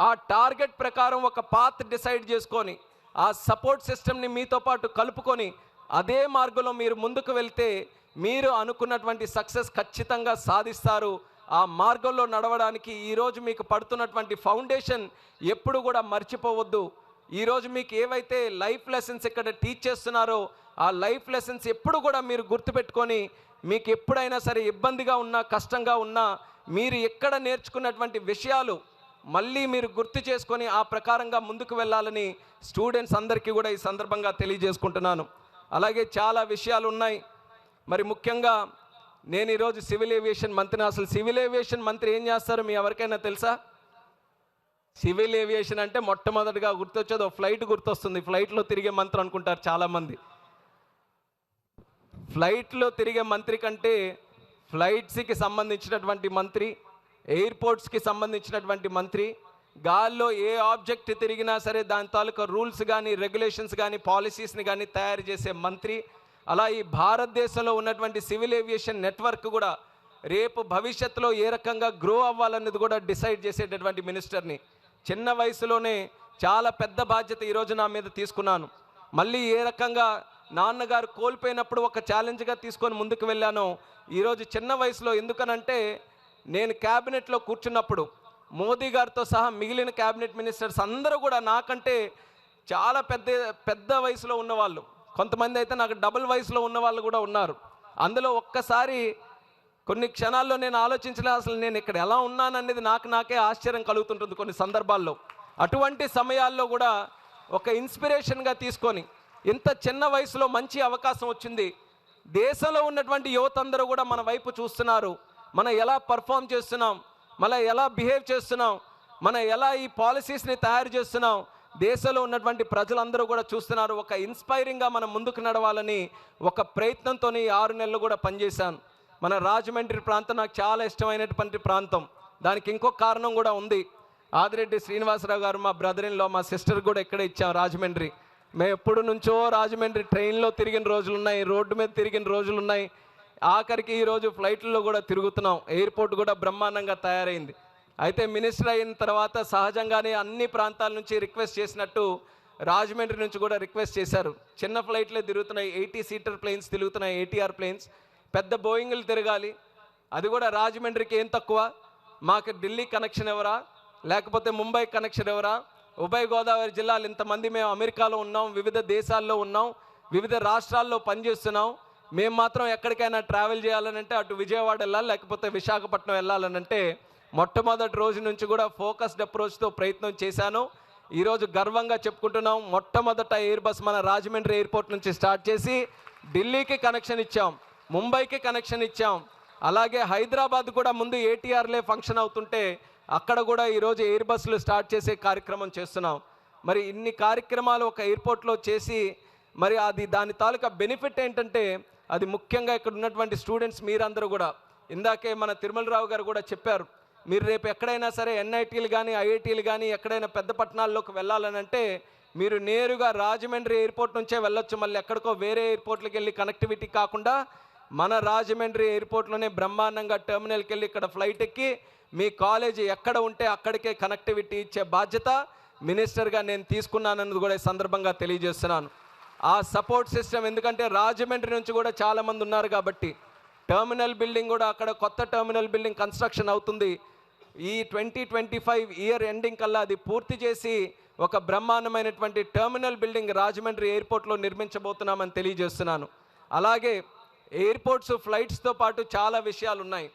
ఆ టార్గెట్ ప్రకారం ఒక పాత్ డిసైడ్ చేసుకొని ఆ సపోర్ట్ సిస్టమ్ని మీతో పాటు కలుపుకొని అదే మార్గంలో మీరు ముందుకు వెళ్తే మీరు అనుకున్నటువంటి సక్సెస్ ఖచ్చితంగా సాధిస్తారు. ఆ మార్గంలో నడవడానికి ఈరోజు మీకు పడుతున్నటువంటి ఫౌండేషన్ ఎప్పుడు కూడా మర్చిపోవద్దు. ఈరోజు మీకు ఏవైతే లైఫ్ లెసన్స్ ఇక్కడ టీచ్ చేస్తున్నారో ఆ లైఫ్ లెసన్స్ ఎప్పుడు కూడా మీరు గుర్తుపెట్టుకొని మీకు ఎప్పుడైనా సరే ఇబ్బందిగా ఉన్నా కష్టంగా ఉన్నా మీరు ఎక్కడ నేర్చుకున్నటువంటి విషయాలు మళ్ళీ మీరు గుర్తు చేసుకొని ఆ ప్రకారంగా ముందుకు వెళ్ళాలని స్టూడెంట్స్ అందరికీ కూడా ఈ సందర్భంగా తెలియజేసుకుంటున్నాను. అలాగే చాలా విషయాలు ఉన్నాయి. మరి ముఖ్యంగా నేను ఈరోజు సివిల్ ఏవియేషన్ మంత్రిని. అసలు సివిల్ ఏవియేషన్ మంత్రి ఏం చేస్తారో మీ ఎవరికైనా తెలుసా? సివిల్ ఏవియేషన్ అంటే మొట్టమొదటిగా గుర్తొచ్చేది ఒక ఫ్లైట్ గుర్తొస్తుంది. ఫ్లైట్లో తిరిగే మంత్రి అనుకుంటారు చాలామంది. ఫ్లైట్లో తిరిగే మంత్రి కంటే ఫ్లైట్స్కి సంబంధించినటువంటి మంత్రి, ఎయిర్పోర్ట్స్కి సంబంధించినటువంటి మంత్రి, గాల్లో ఏ ఆబ్జెక్ట్ తిరిగినా సరే దాని తాలూకా రూల్స్ కానీ రెగ్యులేషన్స్ కానీ పాలసీస్ని కానీ తయారు చేసే మంత్రి. అలా ఈ భారతదేశంలో ఉన్నటువంటి సివిల్ ఏవియేషన్ నెట్వర్క్ కూడా రేపు భవిష్యత్తులో ఏ రకంగా గ్రో అవ్వాలన్నది కూడా డిసైడ్ చేసేటటువంటి మినిస్టర్ని. చిన్న వయసులోనే చాలా పెద్ద బాధ్యత ఈరోజు నా మీద తీసుకున్నాను. మళ్ళీ ఏ రకంగా నాన్నగారు కోల్పోయినప్పుడు ఒక ఛాలెంజ్గా తీసుకొని ముందుకు వెళ్ళాను. ఈరోజు చిన్న వయసులో, ఎందుకనంటే నేను క్యాబినెట్లో కూర్చున్నప్పుడు మోదీ గారితో సహా మిగిలిన క్యాబినెట్ మినిస్టర్స్ అందరూ కూడా నాకంటే చాలా పెద్ద వయసులో ఉన్నవాళ్ళు, కొంతమంది అయితే నాకు డబుల్ వయసులో ఉన్న వాళ్ళు కూడా ఉన్నారు. అందులో ఒక్కసారి కొన్ని క్షణాల్లో నేను ఆలోచించలే, అసలు నేను ఇక్కడ ఎలా ఉన్నాననేది నాకే ఆశ్చర్యం కలుగుతుంటుంది కొన్ని సందర్భాల్లో. అటువంటి సమయాల్లో కూడా ఒక ఇన్స్పిరేషన్గా తీసుకొని ఇంత చిన్న వయసులో మంచి అవకాశం వచ్చింది. దేశంలో ఉన్నటువంటి యువత అందరూ కూడా మన వైపు చూస్తున్నారు. మనం ఎలా పర్ఫామ్ చేస్తున్నాం, మనం ఎలా బిహేవ్ చేస్తున్నాం, మనం ఎలా ఈ పాలసీస్ని తయారు చేస్తున్నాం, దేశంలో ఉన్నటువంటి ప్రజలందరూ కూడా చూస్తున్నారు. ఒక ఇన్స్పైరింగ్గా మనం ముందుకు నడవాలని ఒక ప్రయత్నంతో 6 నెలలు కూడా పనిచేశాను. మన రాజమండ్రి ప్రాంతం నాకు చాలా ఇష్టమైనటువంటి ప్రాంతం. దానికి ఇంకొక కారణం కూడా ఉంది. ఆదిరెడ్డి శ్రీనివాసరావు గారు మా బ్రదర్ ఇన్ లా, మా సిస్టర్ కూడా ఇక్కడే ఇచ్చాం రాజమండ్రి. మేము ఎప్పుడు నుంచో రాజమండ్రి ట్రైన్లో తిరిగిన రోజులు ఉన్నాయి, రోడ్డు మీద తిరిగిన రోజులు ఉన్నాయి, ఆఖరికి ఈరోజు ఫ్లైట్లలో కూడా తిరుగుతున్నాం. ఎయిర్పోర్ట్ కూడా బ్రహ్మాండంగా తయారైంది. అయితే మినిస్టర్ అయిన తర్వాత సహజంగానే అన్ని ప్రాంతాల నుంచి రిక్వెస్ట్ చేసినట్టు రాజమండ్రి నుంచి కూడా రిక్వెస్ట్ చేశారు. చిన్న ఫ్లైట్లే తిరుగుతున్నాయి, 80 సీటర్ ప్లేన్స్ తిరుగుతున్నాయి, ATR ప్లేన్స్. పెద్ద బోయింగ్లు తిరగాలి, అది కూడా రాజమండ్రికి ఏం తక్కువ. మాకు ఢిల్లీ కనెక్షన్ ఎవరా, లేకపోతే ముంబై కనెక్షన్ ఎవరా? ఉభయ గోదావరి జిల్లాలు ఇంతమంది మేము అమెరికాలో ఉన్నాం, వివిధ దేశాల్లో ఉన్నాం, వివిధ రాష్ట్రాల్లో పనిచేస్తున్నాం. మేము మాత్రం ఎక్కడికైనా ట్రావెల్ చేయాలనంటే అటు విజయవాడ వెళ్ళాలి, లేకపోతే విశాఖపట్నం వెళ్ళాలనంటే మొట్టమొదటి రోజు నుంచి కూడా ఫోకస్డ్ అప్రోచ్తో ప్రయత్నం చేశాను. ఈరోజు గర్వంగా చెప్పుకుంటున్నాం, మొట్టమొదట ఎయిర్ బస్ మన రాజమండ్రి ఎయిర్పోర్ట్ నుంచి స్టార్ట్ చేసి ఢిల్లీకి కనెక్షన్ ఇచ్చాం, ముంబైకి కనెక్షన్ ఇచ్చాం, అలాగే హైదరాబాద్ కూడా ముందు ఏటీఆర్లే ఫంక్షన్ అవుతుంటే అక్కడ కూడా ఈరోజు ఎయిర్ బస్సులు స్టార్ట్ చేసే కార్యక్రమం చేస్తున్నాం. మరి ఇన్ని కార్యక్రమాలు ఒక ఎయిర్పోర్ట్లో చేసి మరి అది దాని తాలూకా బెనిఫిట్ ఏంటంటే అది ముఖ్యంగా ఇక్కడ ఉన్నటువంటి స్టూడెంట్స్ మీరందరూ కూడా ఇందాకే మన తిరుమలరావు గారు కూడా చెప్పారు, మీరు రేపు ఎక్కడైనా సరే ఎన్ఐటీలు కానీ ఐఐటీలు కానీ ఎక్కడైనా పెద్ద పట్టణాల్లోకి వెళ్ళాలనంటే మీరు నేరుగా రాజమండ్రి ఎయిర్పోర్ట్ నుంచే వెళ్ళొచ్చు. మళ్ళీ ఎక్కడికో వేరే ఎయిర్పోర్ట్లకు వెళ్ళి కనెక్టివిటీ కాకుండా మన రాజమండ్రి ఎయిర్పోర్ట్లోనే బ్రహ్మాండంగా టెర్మినల్కి వెళ్ళి ఇక్కడ ఫ్లైట్ ఎక్కి మీ కాలేజీ ఎక్కడ ఉంటే అక్కడికే కనెక్టివిటీ ఇచ్చే బాధ్యత మినిస్టర్గా నేను తీసుకున్నానన్నది కూడా ఈ సందర్భంగా తెలియజేస్తున్నాను. ఆ సపోర్ట్ సిస్టమ్, ఎందుకంటే రాజమండ్రి నుంచి కూడా చాలామంది ఉన్నారు కాబట్టి టెర్మినల్ బిల్డింగ్ కూడా అక్కడ కొత్త టెర్మినల్ బిల్డింగ్ కన్స్ట్రక్షన్ అవుతుంది. ఈ 2025 ఇయర్ ఎండింగ్ కల్లా అది పూర్తి చేసి ఒక బ్రహ్మాండమైనటువంటి టెర్మినల్ బిల్డింగ్ రాజమండ్రి ఎయిర్పోర్ట్లో నిర్మించబోతున్నామని తెలియజేస్తున్నాను. అలాగే ఎయిర్పోర్ట్స్ ఫ్లైట్స్తో పాటు చాలా విషయాలు ఉన్నాయి.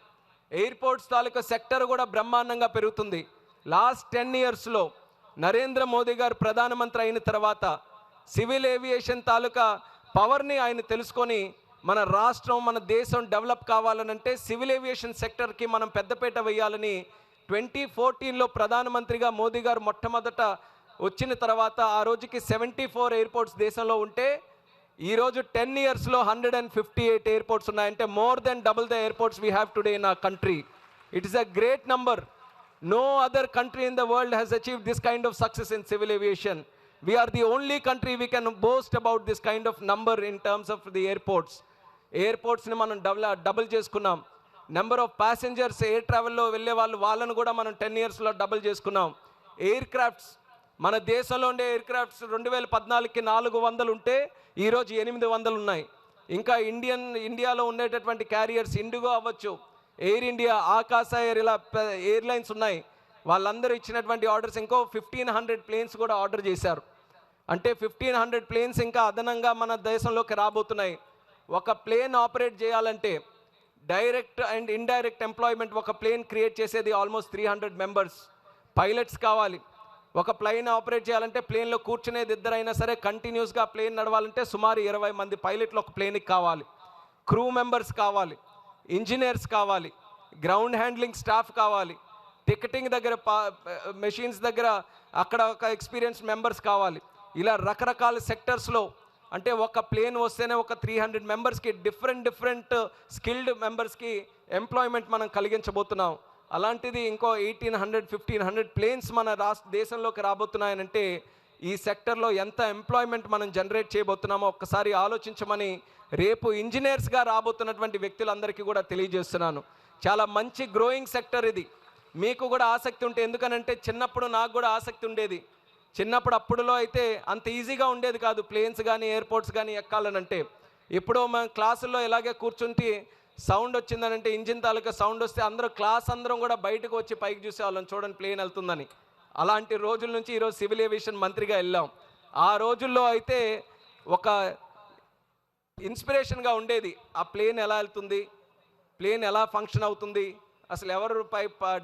ఎయిర్పోర్ట్స్ తాలూకా సెక్టర్ కూడా బ్రహ్మాండంగా పెరుగుతుంది. లాస్ట్ 10 ఇయర్స్లో నరేంద్ర మోదీ గారు ప్రధానమంత్రి అయిన తర్వాత సివిల్ ఏవియేషన్ తాలూకా పవర్ని ఆయన తెలుసుకొని మన రాష్ట్రం మన దేశం డెవలప్ కావాలనంటే సివిల్ ఏవియేషన్ సెక్టర్కి మనం పెద్దపీట వేయాలని 2014లో ప్రధానమంత్రిగా మోదీ గారు మొట్టమొదట వచ్చిన తర్వాత ఆ రోజుకి 74 ఎయిర్పోర్ట్స్ దేశంలో ఉంటే ఈరోజు 10 ఇయర్స్లో 158 ఎయిర్పోర్ట్స్ ఉన్నాయంటే more than double the airports we have today in our country. It is a great number. No other country in the world has achieved this kind of success in civil aviation. We are the only country we can boast about this kind of number in terms of the airports. Airports ni manam double చేసుకున్నాం. Number of passengers air ట్రావెల్లో వెళ్ళే వాళ్ళను కూడా మనం 10 ఇయర్స్లో double చేసుకున్నాం. Air crafts, మన దేశంలో ఉండే ఎయిర్ క్రాఫ్ట్స్ 2014కి 400 ఉంటే ఈరోజు 800 ఉన్నాయి. ఇంకా ఇండియాలో ఉండేటటువంటి క్యారియర్స్ ఇండిగో అవ్వచ్చు, ఎయిర్ ఇండియా, ఆకాశ ఎయిర్, ఇలా ఎయిర్లైన్స్ ఉన్నాయి. వాళ్ళందరూ ఇచ్చినటువంటి ఆర్డర్స్ ఇంకో 1500 ప్లేన్స్ కూడా ఆర్డర్ చేశారు. అంటే 1500 ప్లేన్స్ ఇంకా అదనంగా మన దేశంలోకి రాబోతున్నాయి. ఒక ప్లేన్ ఆపరేట్ చేయాలంటే డైరెక్ట్ అండ్ ఇండైరెక్ట్ ఎంప్లాయ్మెంట్, ఒక ప్లేన్ క్రియేట్ చేసేది ఆల్మోస్ట్ 300 మెంబర్స్. పైలట్స్ కావాలి. ఒక ప్లేన్ ఆపరేట్ చేయాలంటే ప్లేన్లో కూర్చునేది ఇద్దరైనా సరే కంటిన్యూస్గా ప్లేన్ నడవాలంటే సుమారు 20 మంది పైలట్లు ఒక ప్లేన్కి కావాలి. క్రూ మెంబర్స్ కావాలి, ఇంజనీర్స్ కావాలి, గ్రౌండ్ హ్యాండ్లింగ్ స్టాఫ్ కావాలి, టికెటింగ్ దగ్గర మెషిన్స్ దగ్గర అక్కడ ఒక ఎక్స్పీరియన్స్ మెంబర్స్ కావాలి. ఇలా రకరకాల సెక్టర్స్లో అంటే ఒక ప్లేన్ వస్తేనే ఒక 300 మెంబర్స్కి డిఫరెంట్ స్కిల్డ్ మెంబర్స్కి ఎంప్లాయ్మెంట్ మనం కలిగించబోతున్నాం. అలాంటిది ఇంకో 1500 ప్లేన్స్ మన దేశంలోకి రాబోతున్నాయనంటే ఈ సెక్టర్లో ఎంత ఎంప్లాయ్మెంట్ మనం జనరేట్ చేయబోతున్నామో ఒక్కసారి ఆలోచించమని రేపు ఇంజనీర్స్గా రాబోతున్నటువంటి వ్యక్తులందరికీ కూడా తెలియజేస్తున్నాను. చాలా మంచి గ్రోయింగ్ సెక్టర్ ఇది. మీకు కూడా ఆసక్తి ఉంటే, ఎందుకనంటే చిన్నప్పుడు నాకు కూడా ఆసక్తి ఉండేది. చిన్నప్పుడు అప్పుడులో అయితే అంత ఈజీగా ఉండేది కాదు ప్లేన్స్ కానీ ఎయిర్పోర్ట్స్ కానీ ఎక్కాలనంటే. ఇప్పుడు మన క్లాసుల్లో ఇలాగే కూర్చుంటే సౌండ్ వచ్చిందనంటే, ఇంజిన్ తాలూకా సౌండ్ వస్తే అందరం కూడా బయటకు వచ్చి పైకి చూసేవాళ్ళం, చూడండి ప్లేన్ వెళ్తుందని. అలాంటి రోజుల నుంచి ఈరోజు సివిల్ ఏవియేషన్ మంత్రిగా వెళ్ళాం. ఆ రోజుల్లో అయితే ఒక ఇన్స్పిరేషన్గా ఉండేది, ఆ ప్లేన్ ఎలా వెళ్తుంది, ప్లేన్ ఎలా ఫంక్షన్ అవుతుంది, అసలు ఎవరు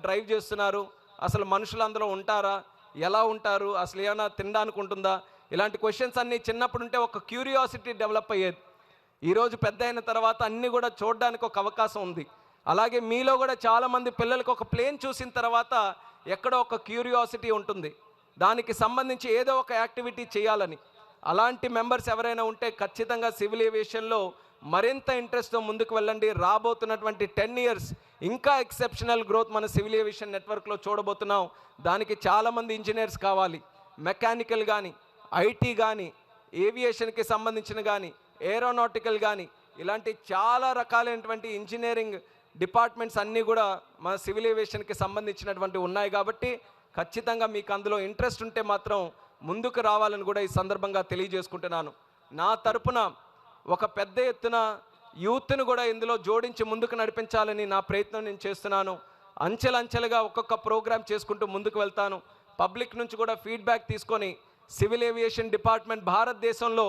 డ్రైవ్ చేస్తున్నారు, అసలు మనుషులు అందులో ఉంటారా, ఎలా ఉంటారు, అసలు ఏమైనా తినడానికి ఉంటుందా, ఇలాంటి క్వశ్చన్స్ అన్నీ చిన్నప్పుడు ఉంటే ఒక క్యూరియాసిటీ డెవలప్ అయ్యేది. ఈరోజు పెద్ద అయిన తర్వాత అన్నీ కూడా చూడడానికి ఒక అవకాశం ఉంది. అలాగే మీలో కూడా చాలామంది పిల్లలకు ఒక ప్లేన్ చూసిన తర్వాత ఎక్కడో ఒక క్యూరియాసిటీ ఉంటుంది, దానికి సంబంధించి ఏదో ఒక యాక్టివిటీ చేయాలని. అలాంటి మెంబర్స్ ఎవరైనా ఉంటే ఖచ్చితంగా సివిల్ ఏవియేషన్లో మరింత ఇంట్రెస్ట్తో ముందుకు వెళ్ళండి. రాబోతున్నటువంటి 10 ఇయర్స్ ఇంకా ఎక్సెప్షనల్ గ్రోత్ మన సివిల్ ఏవియేషన్ నెట్వర్క్లో చూడబోతున్నాం. దానికి చాలామంది ఇంజనీర్స్ కావాలి, మెకానికల్ కానీ, ఐటీ కానీ, ఏవియేషన్కి సంబంధించిన కానీ, ఏరోనాటికల్ కానీ, ఇలాంటి చాలా రకాలైనటువంటి ఇంజనీరింగ్ డిపార్ట్మెంట్స్ అన్నీ కూడా మన సివిల్ ఏవియేషన్కి సంబంధించినటువంటి ఉన్నాయి. కాబట్టి ఖచ్చితంగా మీకు అందులో ఇంట్రెస్ట్ ఉంటే మాత్రం ముందుకు రావాలని కూడా ఈ సందర్భంగా తెలియజేసుకుంటున్నాను. నా తరపున ఒక పెద్ద ఎత్తున యూత్ను కూడా ఇందులో జోడించి ముందుకు నడిపించాలని నా ప్రయత్నం నేను చేస్తున్నాను. అంచెలంచెలుగా ఒక్కొక్క ప్రోగ్రామ్ చేసుకుంటూ ముందుకు వెళ్తాను. పబ్లిక్ నుంచి కూడా ఫీడ్బ్యాక్ తీసుకొని సివిల్ ఏవియేషన్ డిపార్ట్మెంట్ భారతదేశంలో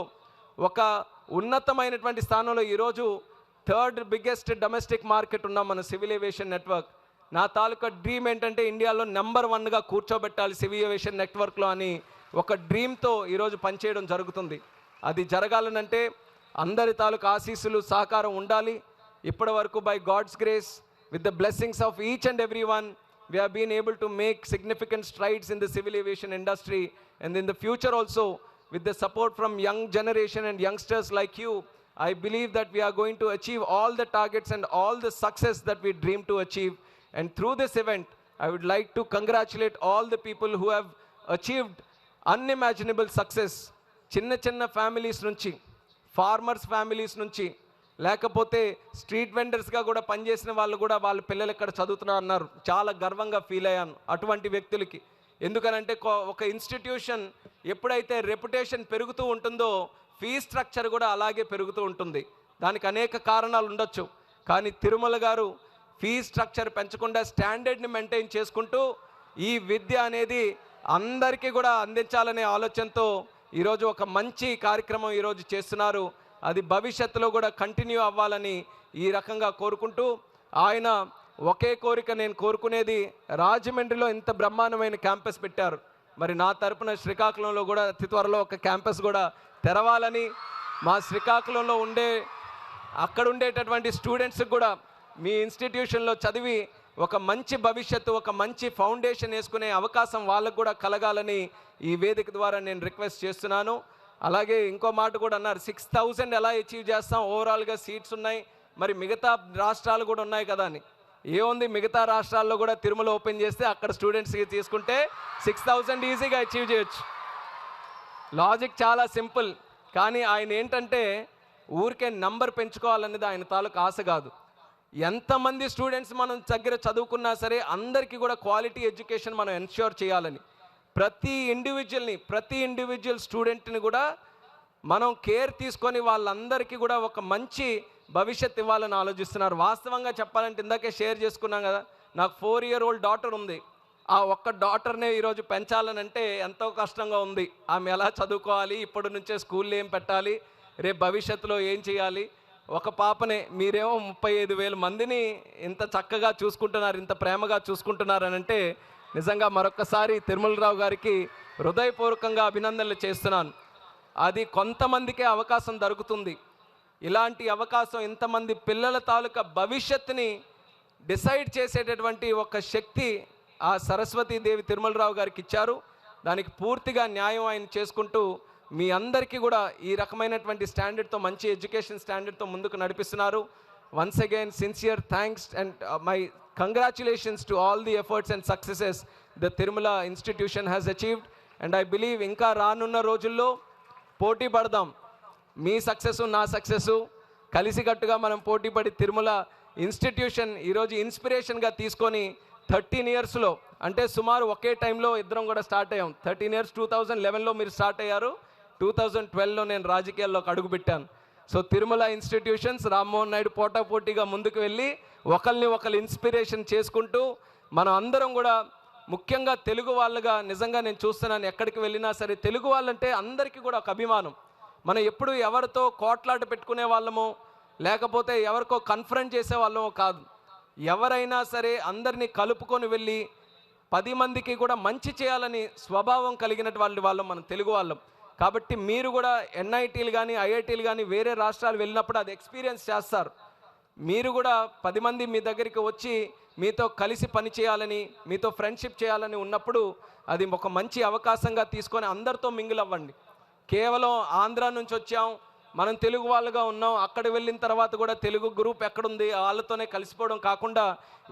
ఒక ఉన్నతమైనటువంటి స్థానంలో ఈరోజు 3rd బిగ్గెస్ట్ డొమెస్టిక్ మార్కెట్ ఉన్నాం మన సివిల్ ఏవియేషన్ నెట్వర్క్. నా తాలూకా డ్రీమ్ ఏంటంటే ఇండియాలో నెంబర్ 1గా కూర్చోబెట్టాలి సివిల్ ఏవియేషన్ నెట్వర్క్లో అని ఒక డ్రీమ్తో ఈరోజు పనిచేయడం జరుగుతుంది. అది జరగాలనంటే అందరి తాలూకా ఆశీస్సులు, సహకారం ఉండాలి. ఇప్పటి వరకు by God's grace with the blessings of each and everyone, we have been able to make significant strides in the civil aviation industry, and in the future also, with the support from young generation and youngsters like you, I believe that we are going to achieve all the targets and all the success that we dream to achieve. And through this event, I would like to congratulate all the people who have achieved unimaginable success. చిన్న families నుంచి, farmers families నుంచి, లేకపోతే street వెండర్స్గా కూడా పనిచేసిన వాళ్ళు కూడా వాళ్ళ పిల్లలు ఇక్కడ చదువుతున్నారు అన్నారు. చాలా గర్వంగా ఫీల్ అయ్యాను అటువంటి వ్యక్తులకి. ఎందుకనంటే ఒక ఇన్స్టిట్యూషన్ ఎప్పుడైతే రెప్యుటేషన్ పెరుగుతూ ఉంటుందో ఫీ స్ట్రక్చర్ కూడా అలాగే పెరుగుతూ ఉంటుంది. దానికి అనేక కారణాలు ఉండొచ్చు, కానీ తిరుమల గారు ఫీ స్ట్రక్చర్ పెంచకుండా స్టాండర్డ్ని మెయింటైన్ చేసుకుంటూ ఈ విద్య అనేది అందరికీ కూడా అందించాలనే ఆలోచనతో ఈరోజు ఒక మంచి కార్యక్రమం ఈరోజు చేస్తున్నారు. అది భవిష్యత్తులో కూడా కంటిన్యూ అవ్వాలని ఈ రకంగా కోరుకుంటూ, ఆయన ఒకే కోరిక నేను కోరుకునేది, రాజమండ్రిలో ఇంత బ్రహ్మాండమైన క్యాంపస్ పెట్టారు, మరి నా తరపున శ్రీకాకుళంలో కూడా అతి త్వరలో ఒక క్యాంపస్ కూడా తెరవాలని, మా శ్రీకాకుళంలో అక్కడ ఉండేటటువంటి స్టూడెంట్స్కి కూడా మీ ఇన్స్టిట్యూషన్లో చదివి ఒక మంచి భవిష్యత్తు, ఒక మంచి ఫౌండేషన్ వేసుకునే అవకాశం వాళ్ళకు కూడా కలగాలని ఈ వేదిక ద్వారా నేను రిక్వెస్ట్ చేస్తున్నాను. అలాగే ఇంకో మాట కూడా అన్నారు, 6000 ఎలా అచీవ్ చేస్తాం, ఓవరాల్గా సీట్స్ ఉన్నాయి, మరి మిగతా రాష్ట్రాలు కూడా ఉన్నాయి కదా అని. ఏముంది, మిగతా రాష్ట్రాల్లో కూడా తిరుమల ఓపెన్ చేస్తే అక్కడ స్టూడెంట్స్కి తీసుకుంటే 6000 ఈజీగా అచీవ్ చేయొచ్చు. లాజిక్ చాలా సింపుల్. కానీ ఆయన ఏంటంటే ఊరికే నంబర్ పెంచుకోవాలనేది ఆయన తాలూకు ఆశ కాదు. ఎంతమంది స్టూడెంట్స్ మనం దగ్గర చదువుకున్నా సరే అందరికీ కూడా క్వాలిటీ ఎడ్యుకేషన్ మనం ఎన్ష్యూర్ చేయాలని, ప్రతి ఇండివిజువల్ స్టూడెంట్ని కూడా మనం కేర్ తీసుకొని వాళ్ళందరికీ కూడా ఒక మంచి భవిష్యత్ ఇవ్వాలని ఆలోచిస్తున్నారు. వాస్తవంగా చెప్పాలంటే ఇందాకే షేర్ చేసుకున్నాం కదా, నాకు 4-year-old డాటర్ ఉంది. ఆ ఒక్క డాటర్నే ఈరోజు పెంచాలనంటే ఎంతో కష్టంగా ఉంది. ఆమె ఎలా చదువుకోవాలి, ఇప్పటి నుంచే స్కూల్లో ఏం పెట్టాలి, రేపు భవిష్యత్తులో ఏం చేయాలి. ఒక పాపనే మీరేమో 35,000 మందిని ఇంత చక్కగా చూసుకుంటున్నారు, ఇంత ప్రేమగా చూసుకుంటున్నారనంటే నిజంగా మరొకసారి తిరుమలరావు గారికి హృదయపూర్వకంగా అభినందనలు చేస్తున్నాను. అది కొంతమందికే అవకాశం దొరుకుతుంది. ఇలాంటి అవకాశం ఇంతమంది పిల్లల తాలూకా భవిష్యత్తుని డిసైడ్ చేసేటటువంటి ఒక శక్తి ఆ సరస్వతీదేవి తిరుమలరావు గారికి ఇచ్చారు. దానికి పూర్తిగా న్యాయం ఆయన చేసుకుంటూ మీ అందరికీ కూడా ఈ రకమైనటువంటి స్టాండర్డ్తో, మంచి ఎడ్యుకేషన్ స్టాండర్డ్తో ముందుకు నడిపిస్తున్నారు. Once again sincere thanks and my congratulations to all the efforts and successes the Tirumala institution has achieved, and I believe ఇంకా రానున్న రోజుల్లో పోటీ పడదాం. మీ సక్సెస్ నా సక్సెస్ కలిసికట్టుగా మనం పోటీ పడి తిరుమల ఇన్స్టిట్యూషన్ ఈరోజు ఇన్స్పిరేషన్గా తీసుకొని 13 yearsలో, అంటే సుమారు ఒకే టైంలో ఇద్దరం కూడా స్టార్ట్ అయ్యాం. 13 years 2011లో మీరు స్టార్ట్ అయ్యారు, 2012లో నేను రాజకీయాల్లోకి అడుగుపెట్టాను. సో తిరుమల ఇన్స్టిట్యూషన్స్, రామ్మోహన్ నాయుడు పోటాపోటీగా ముందుకు వెళ్ళి ఒకరు ఇన్స్పిరేషన్ చేసుకుంటూ మనం అందరం కూడా, ముఖ్యంగా తెలుగు వాళ్ళుగా నిజంగా నేను చూస్తున్నాను ఎక్కడికి వెళ్ళినా సరే తెలుగు వాళ్ళంటే అందరికీ కూడా ఒక అభిమానం. మనం ఎప్పుడు ఎవరితో కోట్లాట పెట్టుకునే వాళ్ళమో లేకపోతే ఎవరికో కన్ఫరెంట్ చేసే వాళ్ళమో కాదు. ఎవరైనా సరే అందరినీ కలుపుకొని వెళ్ళి 10 మందికి కూడా మంచి చేయాలని స్వభావం కలిగినటువంటి వాళ్ళం మనం తెలుగు వాళ్ళం. కాబట్టి మీరు కూడా ఎన్ఐటీలు కానీ ఐఐటీలు కానీ వేరే రాష్ట్రాలు వెళ్ళినప్పుడు అది ఎక్స్పీరియన్స్ చేస్తారు. మీరు కూడా 10 మంది మీ దగ్గరికి వచ్చి మీతో కలిసి పని చేయాలని, మీతో ఫ్రెండ్షిప్ చేయాలని ఉన్నప్పుడు అది ఒక మంచి అవకాశంగా తీసుకొని అందరితో మింగిల్ అవ్వండి. కేవలం ఆంధ్ర నుంచి వచ్చాం, మనం తెలుగు వాళ్ళుగా ఉన్నాం, అక్కడ వెళ్ళిన తర్వాత కూడా తెలుగు గ్రూప్ ఎక్కడుంది వాళ్ళతోనే కలిసిపోవడం కాకుండా,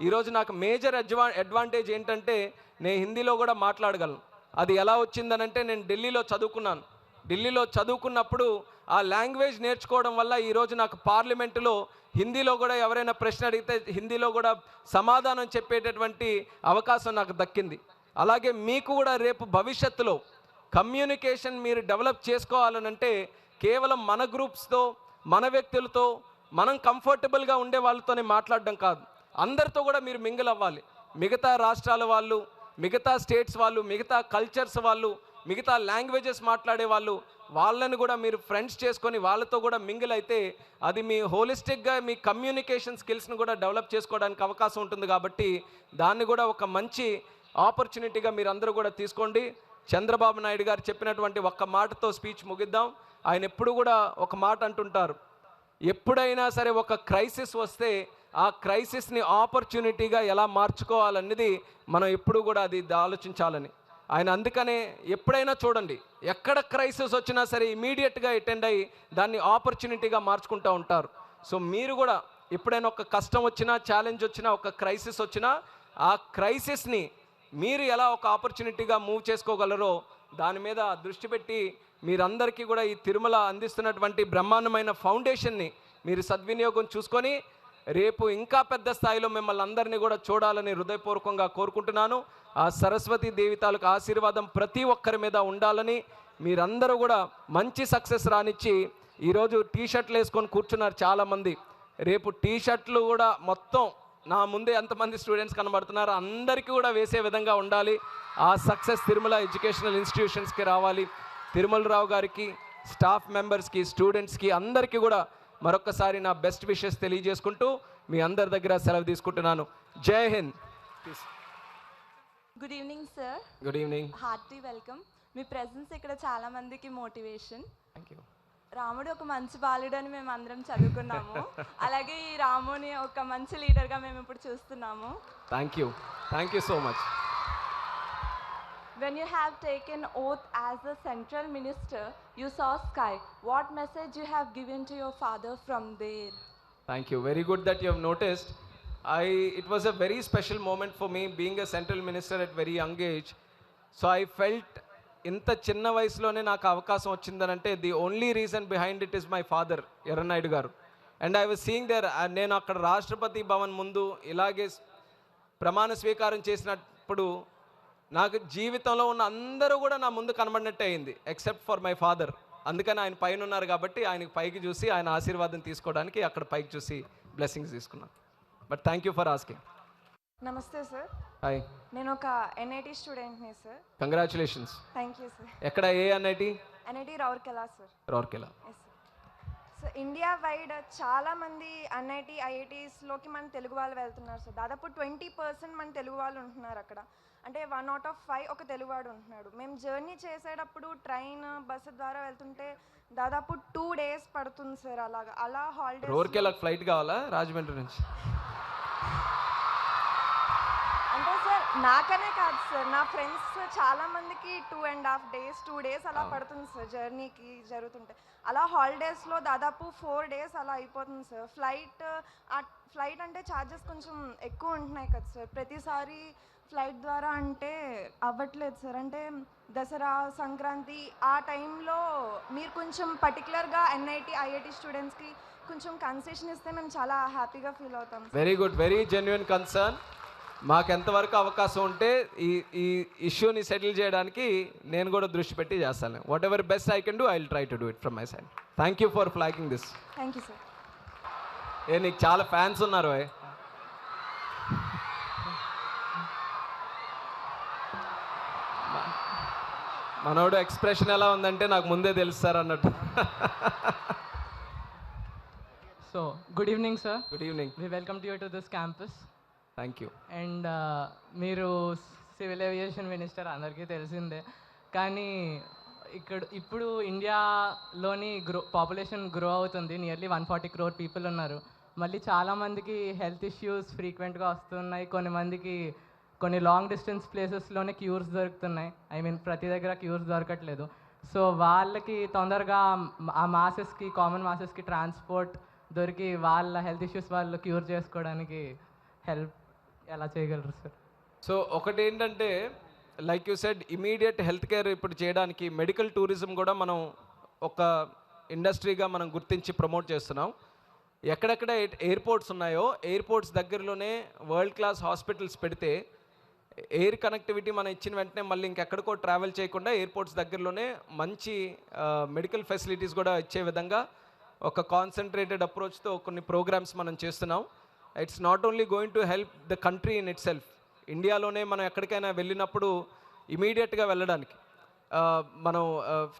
ఈరోజు నాకు మేజర్ అడ్వాంటేజ్ ఏంటంటే నేను హిందీలో కూడా మాట్లాడగలను. అది ఎలా వచ్చిందనంటే నేను ఢిల్లీలో చదువుకున్నాను. ఢిల్లీలో చదువుకున్నప్పుడు ఆ లాంగ్వేజ్ నేర్చుకోవడం వల్ల ఈరోజు నాకు పార్లమెంటులో హిందీలో కూడా ఎవరైనా ప్రశ్న అడిగితే హిందీలో కూడా సమాధానం చెప్పేటటువంటి అవకాశం నాకు దక్కింది. అలాగే మీకు కూడా రేపు భవిష్యత్తులో కమ్యూనికేషన్ మీరు డెవలప్ చేసుకోవాలనంటే కేవలం మన గ్రూప్స్తో, మన వ్యక్తులతో, మనం కంఫర్టబుల్గా ఉండే వాళ్ళతోనే మాట్లాడడం కాదు, అందరితో కూడా మీరు మింగిల్ అవ్వాలి. మిగతా రాష్ట్రాల వాళ్ళు, మిగతా స్టేట్స్ వాళ్ళు, మిగతా కల్చర్స్ వాళ్ళు, మిగతా లాంగ్వేజెస్ మాట్లాడే వాళ్ళని కూడా మీరు ఫ్రెండ్స్ చేసుకొని వాళ్ళతో కూడా మింగిల్ అయితే అది మీ హోలిస్టిక్గా మీ కమ్యూనికేషన్ స్కిల్స్ని కూడా డెవలప్ చేసుకోవడానికి అవకాశం ఉంటుంది. కాబట్టి దాన్ని కూడా ఒక మంచి ఆపర్చునిటీగా మీరు అందరూ కూడా తీసుకోండి. చంద్రబాబు నాయుడు గారు చెప్పినటువంటి ఒక్క మాటతో స్పీచ్ ముగిద్దాం. ఆయన ఎప్పుడు కూడా ఒక మాట అంటుంటారు, ఎప్పుడైనా సరే ఒక క్రైసిస్ వస్తే ఆ క్రైసిస్ని ఆపర్చునిటీగా ఎలా మార్చుకోవాలనేది మనం ఎప్పుడు కూడా అది ఆలోచించాలని ఆయన అందుకనే ఎప్పుడైనా చూడండి, ఎక్కడ క్రైసిస్ వచ్చినా సరే ఇమీడియట్గా అటెండ్ అయ్యి దాన్ని ఆపర్చునిటీగా మార్చుకుంటూ ఉంటారు. సో మీరు కూడా ఎప్పుడైనా ఒక కష్టం వచ్చినా, ఛాలెంజ్ వచ్చినా, ఒక క్రైసిస్ వచ్చినా ఆ క్రైసిస్ని మీరు ఎలా ఒక ఆపర్చునిటీగా మూవ్ చేసుకోగలరో దాని మీద దృష్టి పెట్టి మీరందరికీ కూడా ఈ తిరుమల అందిస్తున్నటువంటి బ్రహ్మాండమైన ఫౌండేషన్ని మీరు సద్వినియోగం చూసుకొని రేపు ఇంకా పెద్ద స్థాయిలో మిమ్మల్ని అందరినీ కూడా చూడాలని హృదయపూర్వకంగా కోరుకుంటున్నాను. ఆ సరస్వతి దేవి తాలూకు ఆశీర్వాదం ప్రతి ఒక్కరి మీద ఉండాలని, మీరందరూ కూడా మంచి సక్సెస్ రానిచ్చి, ఈరోజు టీషర్ట్లు వేసుకొని కూర్చున్నారు చాలామంది. రేపు టీషర్ట్లు కూడా మొత్తం నా ముందే ఎంతమంది స్టూడెంట్స్ కనబడుతున్నారో అందరికీ కూడా వేసే విధంగా ఉండాలి. ఆ సక్సెస్ తిరుమల ఎడ్యుకేషనల్ ఇన్స్టిట్యూషన్స్కి రావాలి. తిరుమలరావు గారికి, స్టాఫ్ మెంబర్స్కి, స్టూడెంట్స్కి అందరికీ కూడా మరొకసారి నా బెస్ట్ విషెస్ తెలియజేసుకుంటూ మీ అందరి దగ్గర సెలవు తీసుకుంటున్నాను. Jai Hind. Good evening sir. Good evening. Hearty welcome. మీ ప్రెజెన్స్ ఇక్కడ చాలా మందికి మోటివేషన్. Thank you. రాముడు ఒక మంచి బాలుడు అని మేము అందరం చదువుకున్నాము. అలాగే ఈ రాముని ఒక మంచి లీడర్గా మేము ఇప్పుడు చూస్తున్నాము. Thank you so much. When you have taken oath as the central minister, you saw sky. What message you have given to your father from there? Thank you. Very good that you have noticed. It was a very special moment for me being a central minister at very young age. So I felt ఇంత చిన్న వయసులోనే నాకు అవకాశం వచ్చిందనంటే the only reason behind it is my father Yerrannaidu గారు. And I was seeing there, నేను అక్కడ రాష్ట్రపతి భవన్ ముందు ఇలాగే ప్రమాణ స్వీకారం చేసినప్పుడు నాకు జీవితంలో ఉన్న అందరూ కూడా నా ముందు కనబడినట్టే అయింది, ఎక్సెప్ట్ ఫర్ మై ఫాదర్. అందుకని ఆయన పైన ఉన్నారు కాబట్టి ఆయనకి పైకి చూసి ఆయన ఆశీర్వాదం తీసుకోవడానికి అక్కడ పైకి చూసి బ్లెస్సింగ్స్ తీసుకున్నాను. But thank you for asking. నమస్తే సార్. హాయ్. నేను ఒక ఎన్ఐటి స్టూడెంట్ని sir. Congratulations. Thank you sir. ఎక్కడ, ఏ NIT? NIT Rourkela sir. Rourkela. Yes sir. So India wide చాలామంది ఎన్ఐటి ఐఐటీస్లోకి మన తెలుగు వాళ్ళు వెళ్తున్నారు సార్. దాదాపు 20% మన తెలుగు వాళ్ళు ఉంటున్నారు అక్కడ. అంటే 1 out of 5 ఒక తెలుగువాడు ఉంటున్నాడు. మేము జర్నీ చేసేటప్పుడు ట్రైన్, బస్సు ద్వారా వెళ్తుంటే దాదాపు 2 days పడుతుంది సార్. అలా హాలిడేస్. రౌర్కెలాకి ఫ్లైట్ కావాలా రాజమండ్రి నుంచి? అంటే సార్ నాకనే కాదు సార్, నా ఫ్రెండ్స్ చాలామందికి 2.5 days 2 days అలా పడుతుంది సార్ జర్నీకి జరుగుతుంటే. అలా హాలిడేస్లో దాదాపు 4 days అలా అయిపోతుంది సార్. ఫ్లైట్ అంటే ఛార్జెస్ కొంచెం ఎక్కువ ఉంటున్నాయి కదా సార్. ప్రతిసారి ఫ్లైట్ ద్వారా అంటే అవ్వట్లేదు సార్. అంటే దసరా, సంక్రాంతి ఆ టైంలో మీరు కొంచెం పర్టికులర్గా ఎన్ఐటి ఐఐటి స్టూడెంట్స్కి కొంచెం కన్సెషన్ ఇస్తే మేము చాలా హ్యాపీగా ఫీల్ అవుతాం. Very good, very genuine concern. మాకు ఎంతవరకు అవకాశం ఉంటే ఈ ఇష్యూని సెటిల్ చేయడానికి నేను కూడా దృష్టి పెట్టి చేస్తాను. What ever best I can do, I will try to do it from my side. Thank you for flagging this. Thank you sir. నీకు చాలా ఫ్యాన్స్ ఉన్నారు. మనోడు ఎక్స్ప్రెషన్ ఎలా ఉందంటే నాకు ముందే తెలుస్తారు అన్నట్టు. So, good evening, sir. Good evening. We welcome you to this campus. Thank you. And మీరు సివిల్ ఏవియేషన్ మినిస్టర్ అందరికీ తెలిసిందే. కానీ ఇప్పుడు ఇండియాలోని పాపులేషన్ గ్రో అవుతుంది. నియర్లీ 140 crore పీపుల్ ఉన్నారు. మళ్ళీ చాలామందికి హెల్త్ ఇష్యూస్ ఫ్రీక్వెంట్గా వస్తున్నాయి. కొన్ని లాంగ్ డిస్టెన్స్ ప్లేసెస్లోనే క్యూర్స్ దొరుకుతున్నాయి. ప్రతి దగ్గర క్యూర్స్ దొరకట్లేదు. సో వాళ్ళకి తొందరగా ఆ మాసెస్కి, కామన్ మాసెస్కి ట్రాన్స్పోర్ట్ దొరికి వాళ్ళ హెల్త్ ఇష్యూస్ వాళ్ళు క్యూర్ చేసుకోవడానికి హెల్ప్ ఎలా చేయగలరు సార్? సో ఒకటి ఏంటంటే, like you said, immediate health care ఇప్పుడు చేయడానికి మెడికల్ టూరిజం కూడా మనం ఒక ఇండస్ట్రీగా మనం గుర్తించి ప్రమోట్ చేస్తున్నాం. ఎక్కడెక్కడ ఎయిర్పోర్ట్స్ ఉన్నాయో ఎయిర్పోర్ట్స్ దగ్గరలోనే వరల్డ్ క్లాస్ హాస్పిటల్స్ పెడితే ఎయిర్ కనెక్టివిటీ మనం ఇచ్చిన వెంటనే మళ్ళీ ఇంకెక్కడికో ట్రావెల్ చేయకుండా ఎయిర్పోర్ట్స్ దగ్గరలోనే మంచి మెడికల్ ఫెసిలిటీస్ కూడా ఇచ్చే విధంగా ఒక కాన్సన్ట్రేటెడ్ అప్రోచ్తో కొన్ని ప్రోగ్రామ్స్ మనం చేస్తున్నాం. It's not only going to help the country in it self. ఇండియాలోనే మనం ఎక్కడికైనా వెళ్ళినప్పుడు ఇమీడియట్గా వెళ్ళడానికి మనం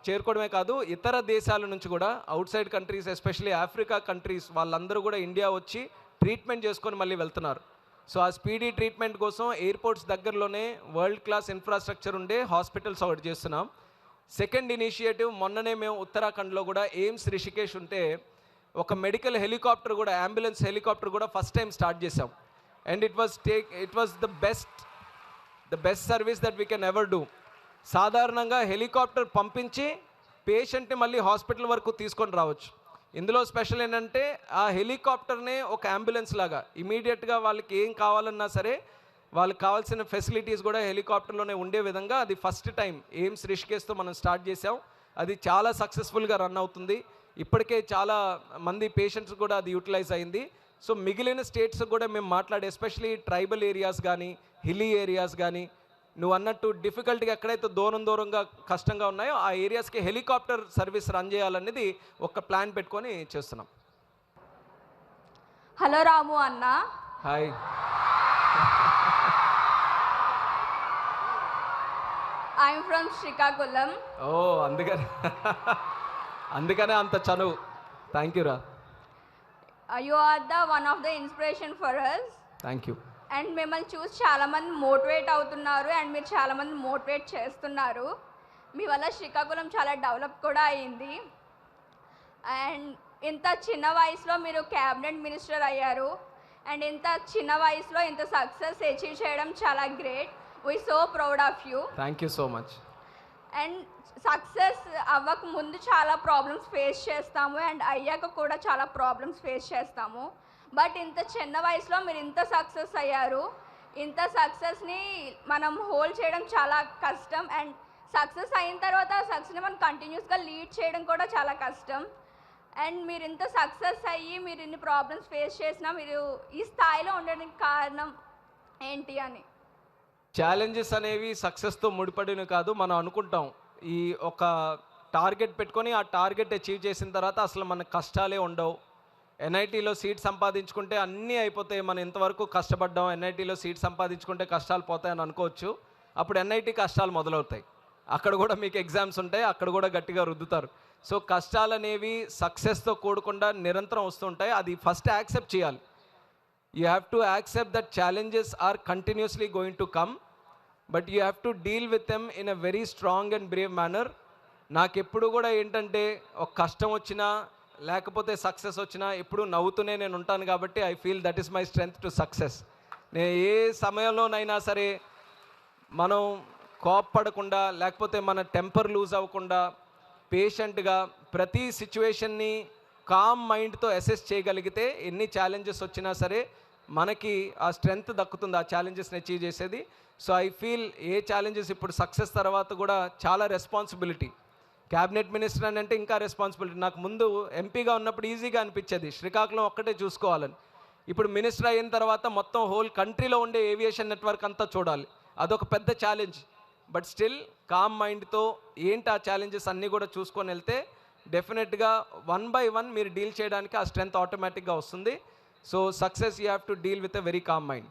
చేరుకోవడమే కాదు, ఇతర దేశాల నుంచి కూడా out side countries, especially Africa countries, వాళ్ళందరూ కూడా ఇండియా వచ్చి ట్రీట్మెంట్ చేసుకొని మళ్ళీ వెళ్తున్నారు. సో ఆ స్పీడీ ట్రీట్మెంట్ కోసం ఎయిర్పోర్ట్స్ దగ్గరలోనే వరల్డ్ క్లాస్ ఇన్ఫ్రాస్ట్రక్చర్ ఉండే హాస్పిటల్స్ ఒకటి చేస్తున్నాం. సెకండ్ ఇనిషియేటివ్, మొన్ననే మేము ఉత్తరాఖండ్లో కూడా ఎయిమ్స్ రిషికేష్ ఉంటే ఒక మెడికల్ హెలికాప్టర్ కూడా, అంబులెన్స్ హెలికాప్టర్ కూడా ఫస్ట్ టైం స్టార్ట్ చేసాం. And it was the best service that we can ever do. సాధారణంగా హెలికాప్టర్ పంపించి పేషెంట్ని మళ్ళీ హాస్పిటల్ వరకు తీసుకొని రావచ్చు. ఇందులో స్పెషల్ ఏంటంటే ఆ హెలికాప్టర్నే ఒక అంబులెన్స్ లాగా ఇమీడియట్గా వాళ్ళకి ఏం కావాలన్నా సరే వాళ్ళకి కావాల్సిన ఫెసిలిటీస్ కూడా హెలికాప్టర్లోనే ఉండే విధంగా అది ఫస్ట్ టైం ఎయిమ్స్ రిషికేష్తో మనం స్టార్ట్ చేసాం. అది చాలా సక్సెస్ఫుల్గా రన్ అవుతుంది. ఇప్పటికే చాలా మంది పేషెంట్స్ కూడా అది యూటిలైజ్ అయింది. సో మిగిలిన స్టేట్స్ కూడా మేము మాట్లాడే, ఎస్పెషలీ ట్రైబల్ ఏరియాస్ కానీ హిల్లీ ఏరియాస్ కానీ నువ్వు అన్నట్టు డిఫికల్ట్గా ఎక్కడైతే దూరంగా కష్టంగా ఉన్నాయో ఆ ఏరియాస్కి హెలికాప్టర్ సర్వీస్ రన్ చేయాలనేది ఒక ప్లాన్ పెట్టుకొని చేస్తున్నాం. హలో రాము అన్న. హాయ్. I'm from Srikakulam. ఓ అందుకనే అంత చనువు. థ్యాంక్ యూ రా. You are the one of the inspiration for us. Thank you. And మిమ్మల్ని చూసి చాలామంది మోటివేట్ అవుతున్నారు అండ్ మీరు చాలామంది మోటివేట్ చేస్తున్నారు. మీ వల్ల శ్రీకాకుళం చాలా డెవలప్ కూడా అయింది. అండ్ ఇంత చిన్న వయసులో మీరు క్యాబినెట్ మినిస్టర్ అయ్యారు. అండ్ ఇంత చిన్న వయసులో ఇంత సక్సెస్ అచీవ్ చేయడం చాలా great. We so proud of you. Thank you so much. And success అవ్వక ముందు చాలా ప్రాబ్లమ్స్ ఫేస్ చేస్తాము అండ్ అయ్యాక కూడా చాలా ప్రాబ్లమ్స్ ఫేస్ చేస్తాము. బట్ ఇంత చిన్న వయసులో మీరు ఇంత సక్సెస్ అయ్యారు. ఇంత సక్సెస్ని మనం హోల్డ్ చేయడం చాలా కష్టం. అండ్ సక్సెస్ అయిన తర్వాత ఆ సక్సెస్ని మనం కంటిన్యూస్గా లీడ్ చేయడం కూడా చాలా కష్టం. అండ్ మీరు ఇంత సక్సెస్ అయ్యి మీరు ఇన్ని ప్రాబ్లమ్స్ ఫేస్ చేసినా మీరు ఈ స్థాయిలో ఉండడానికి కారణం ఏంటి అని. ఛాలెంజెస్ అనేవి సక్సెస్తో ముడిపడిన కాదు. మనం అనుకుంటాం ఈ ఒక టార్గెట్ పెట్టుకొని ఆ టార్గెట్ అచీవ్ చేసిన తర్వాత అసలు మనకు కష్టాలే ఉండవు. ఎన్ఐటీలో సీట్ సంపాదించుకుంటే అన్నీ అయిపోతాయి, మనం ఇంతవరకు కష్టపడ్డాం, ఎన్ఐటీలో సీట్ సంపాదించుకుంటే కష్టాలు పోతాయని అనుకోవచ్చు. అప్పుడు ఎన్ఐటీ కష్టాలు మొదలవుతాయి. అక్కడ కూడా మీకు ఎగ్జామ్స్ ఉంటాయి, అక్కడ కూడా గట్టిగా రుద్దుతారు. సో కష్టాలు అనేవి సక్సెస్తో కూడకుండా నిరంతరం వస్తుంటాయి. అది ఫస్ట్ యాక్సెప్ట్ చేయాలి. You have to accept that challenges are continuously going to come, but you have to deal with them in a very strong and brave manner. నాకు ఎప్పుడు కూడా ఏంటంటే ఒక కష్టం వచ్చినా లేకపోతే సక్సెస్ వచ్చినా ఎప్పుడు నవ్వుతూనే నేను ఉంటాను. కాబట్టి I feel that is my strength to success. నేను ఏ సమయంలోనైనా సరే మనం కోప్పడకుండా లేకపోతే మన టెంపర్ లూజ్ అవ్వకుండా పేషెంట్గా ప్రతి సిచ్యువేషన్ని కామ్ మైండ్తో అసెస్ చేయగలిగితే ఎన్ని ఛాలెంజెస్ వచ్చినా సరే మనకి ఆ స్ట్రెంగ్త్ దక్కుతుంది ఆ ఛాలెంజెస్ని అచీవ్ చేసేది. So I feel A challenges ఇప్పుడు సక్సెస్ తర్వాత కూడా చాలా రెస్పాన్సిబిలిటీ. క్యాబినెట్ మినిస్టర్ అని అంటే ఇంకా రెస్పాన్సిబిలిటీ. నాకు ముందు ఎంపీగా ఉన్నప్పుడు ఈజీగా అనిపించేది, శ్రీకాకుళం ఒక్కటే చూసుకోవాలని. ఇప్పుడు మినిస్టర్ అయిన తర్వాత మొత్తం హోల్ కంట్రీలో ఉండే ఏవియేషన్ నెట్వర్క్ అంతా చూడాలి. అదొక పెద్ద ఛాలెంజ్. బట్ స్టిల్ కామ్ మైండ్తో ఏంటి ఆ ఛాలెంజెస్ అన్నీ కూడా చూసుకొని వెళ్తే డెఫినెట్గా 1 by 1 మీరు డీల్ చేయడానికి ఆ స్ట్రెంగ్త్ ఆటోమేటిక్గా వస్తుంది. So success you have to deal with a very calm mind.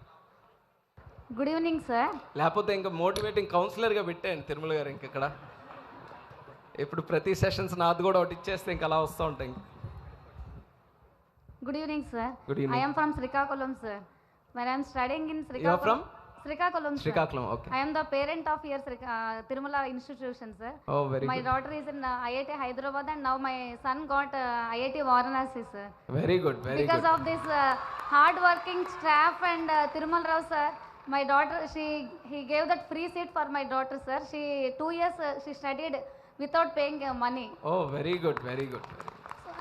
Good evening sir. లేకపోతే ఇంకా మోటివేటింగ్ కౌన్సిలర్గా పెట్టాను తిరుమల గారు. ఇంకెక్కడ ఇప్పుడు ప్రతి సెషన్స్ నాది కూడా ఒకటి ఇచ్చేస్తే ఇంకా అలా వస్తూ ఉంటాయి. Good evening sir. Good evening. I am from Srikakulam sir. When I am studying in You are Srikakulam. from? Srikakulam sir. Srikakulam, okay. I am the parent of here Tirumala institution sir. Oh, very My good. daughter is in IIT Hyderabad and now my son got IIT Varanasi sir. Very good, very Because good. of this hard working staff and Tirumal Rao sir, my daughter he gave that free seat for my daughter sir. She 2 years she studied without paying money. Oh, very good, very good.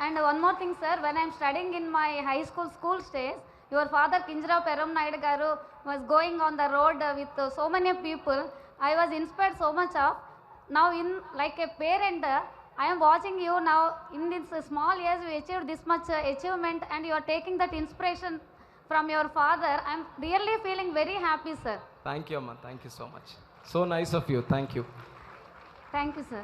And one more thing sir, when I am studying in my high school days, your father Kinjrao Peram Naidu garu was going on the road with so many people. I was inspired so much of. Now in like a parent, I am watching you now in this small age you achieved this much achievement and you are taking that inspiration from your father. I am really feeling very happy sir. Thank you, Amma. Thank you so much. So nice of you. Thank you. Thank you sir.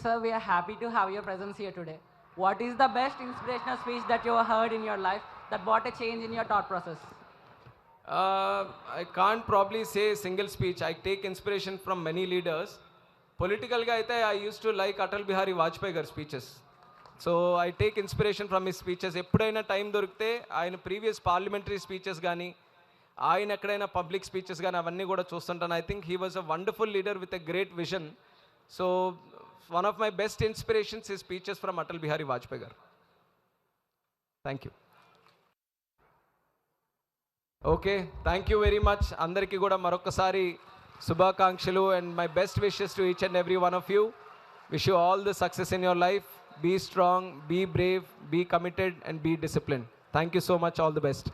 Sir, we are happy to have your presence here today. What is the best inspirational speech that you have heard in your life that brought a change in your thought process? I can't probably say a single speech. I take inspiration from many leaders. Politically, I used to like Atal Bihari Vajpayee gar speeches. So I take inspiration from his speeches. ఎప్పుడైనా time దొరికితే ఆయన previous parliamentary speeches కానీ ఆయన ఎక్కడైనా public speeches కానీ అవన్నీ కూడా చూస్తుంటాను. I think he was a wonderful leader with a great vision. So one of my best inspirations is speeches from Atal Bihari Vajpayee garu. Thank you. Okay, thank you very much. అందరికీ కూడా మరొకసారి శుభాకాంక్షలు and my best wishes to each and every one of you. Wish you all the success in your life. Be strong, be brave, be committed and be disciplined. Thank you so much. All the best.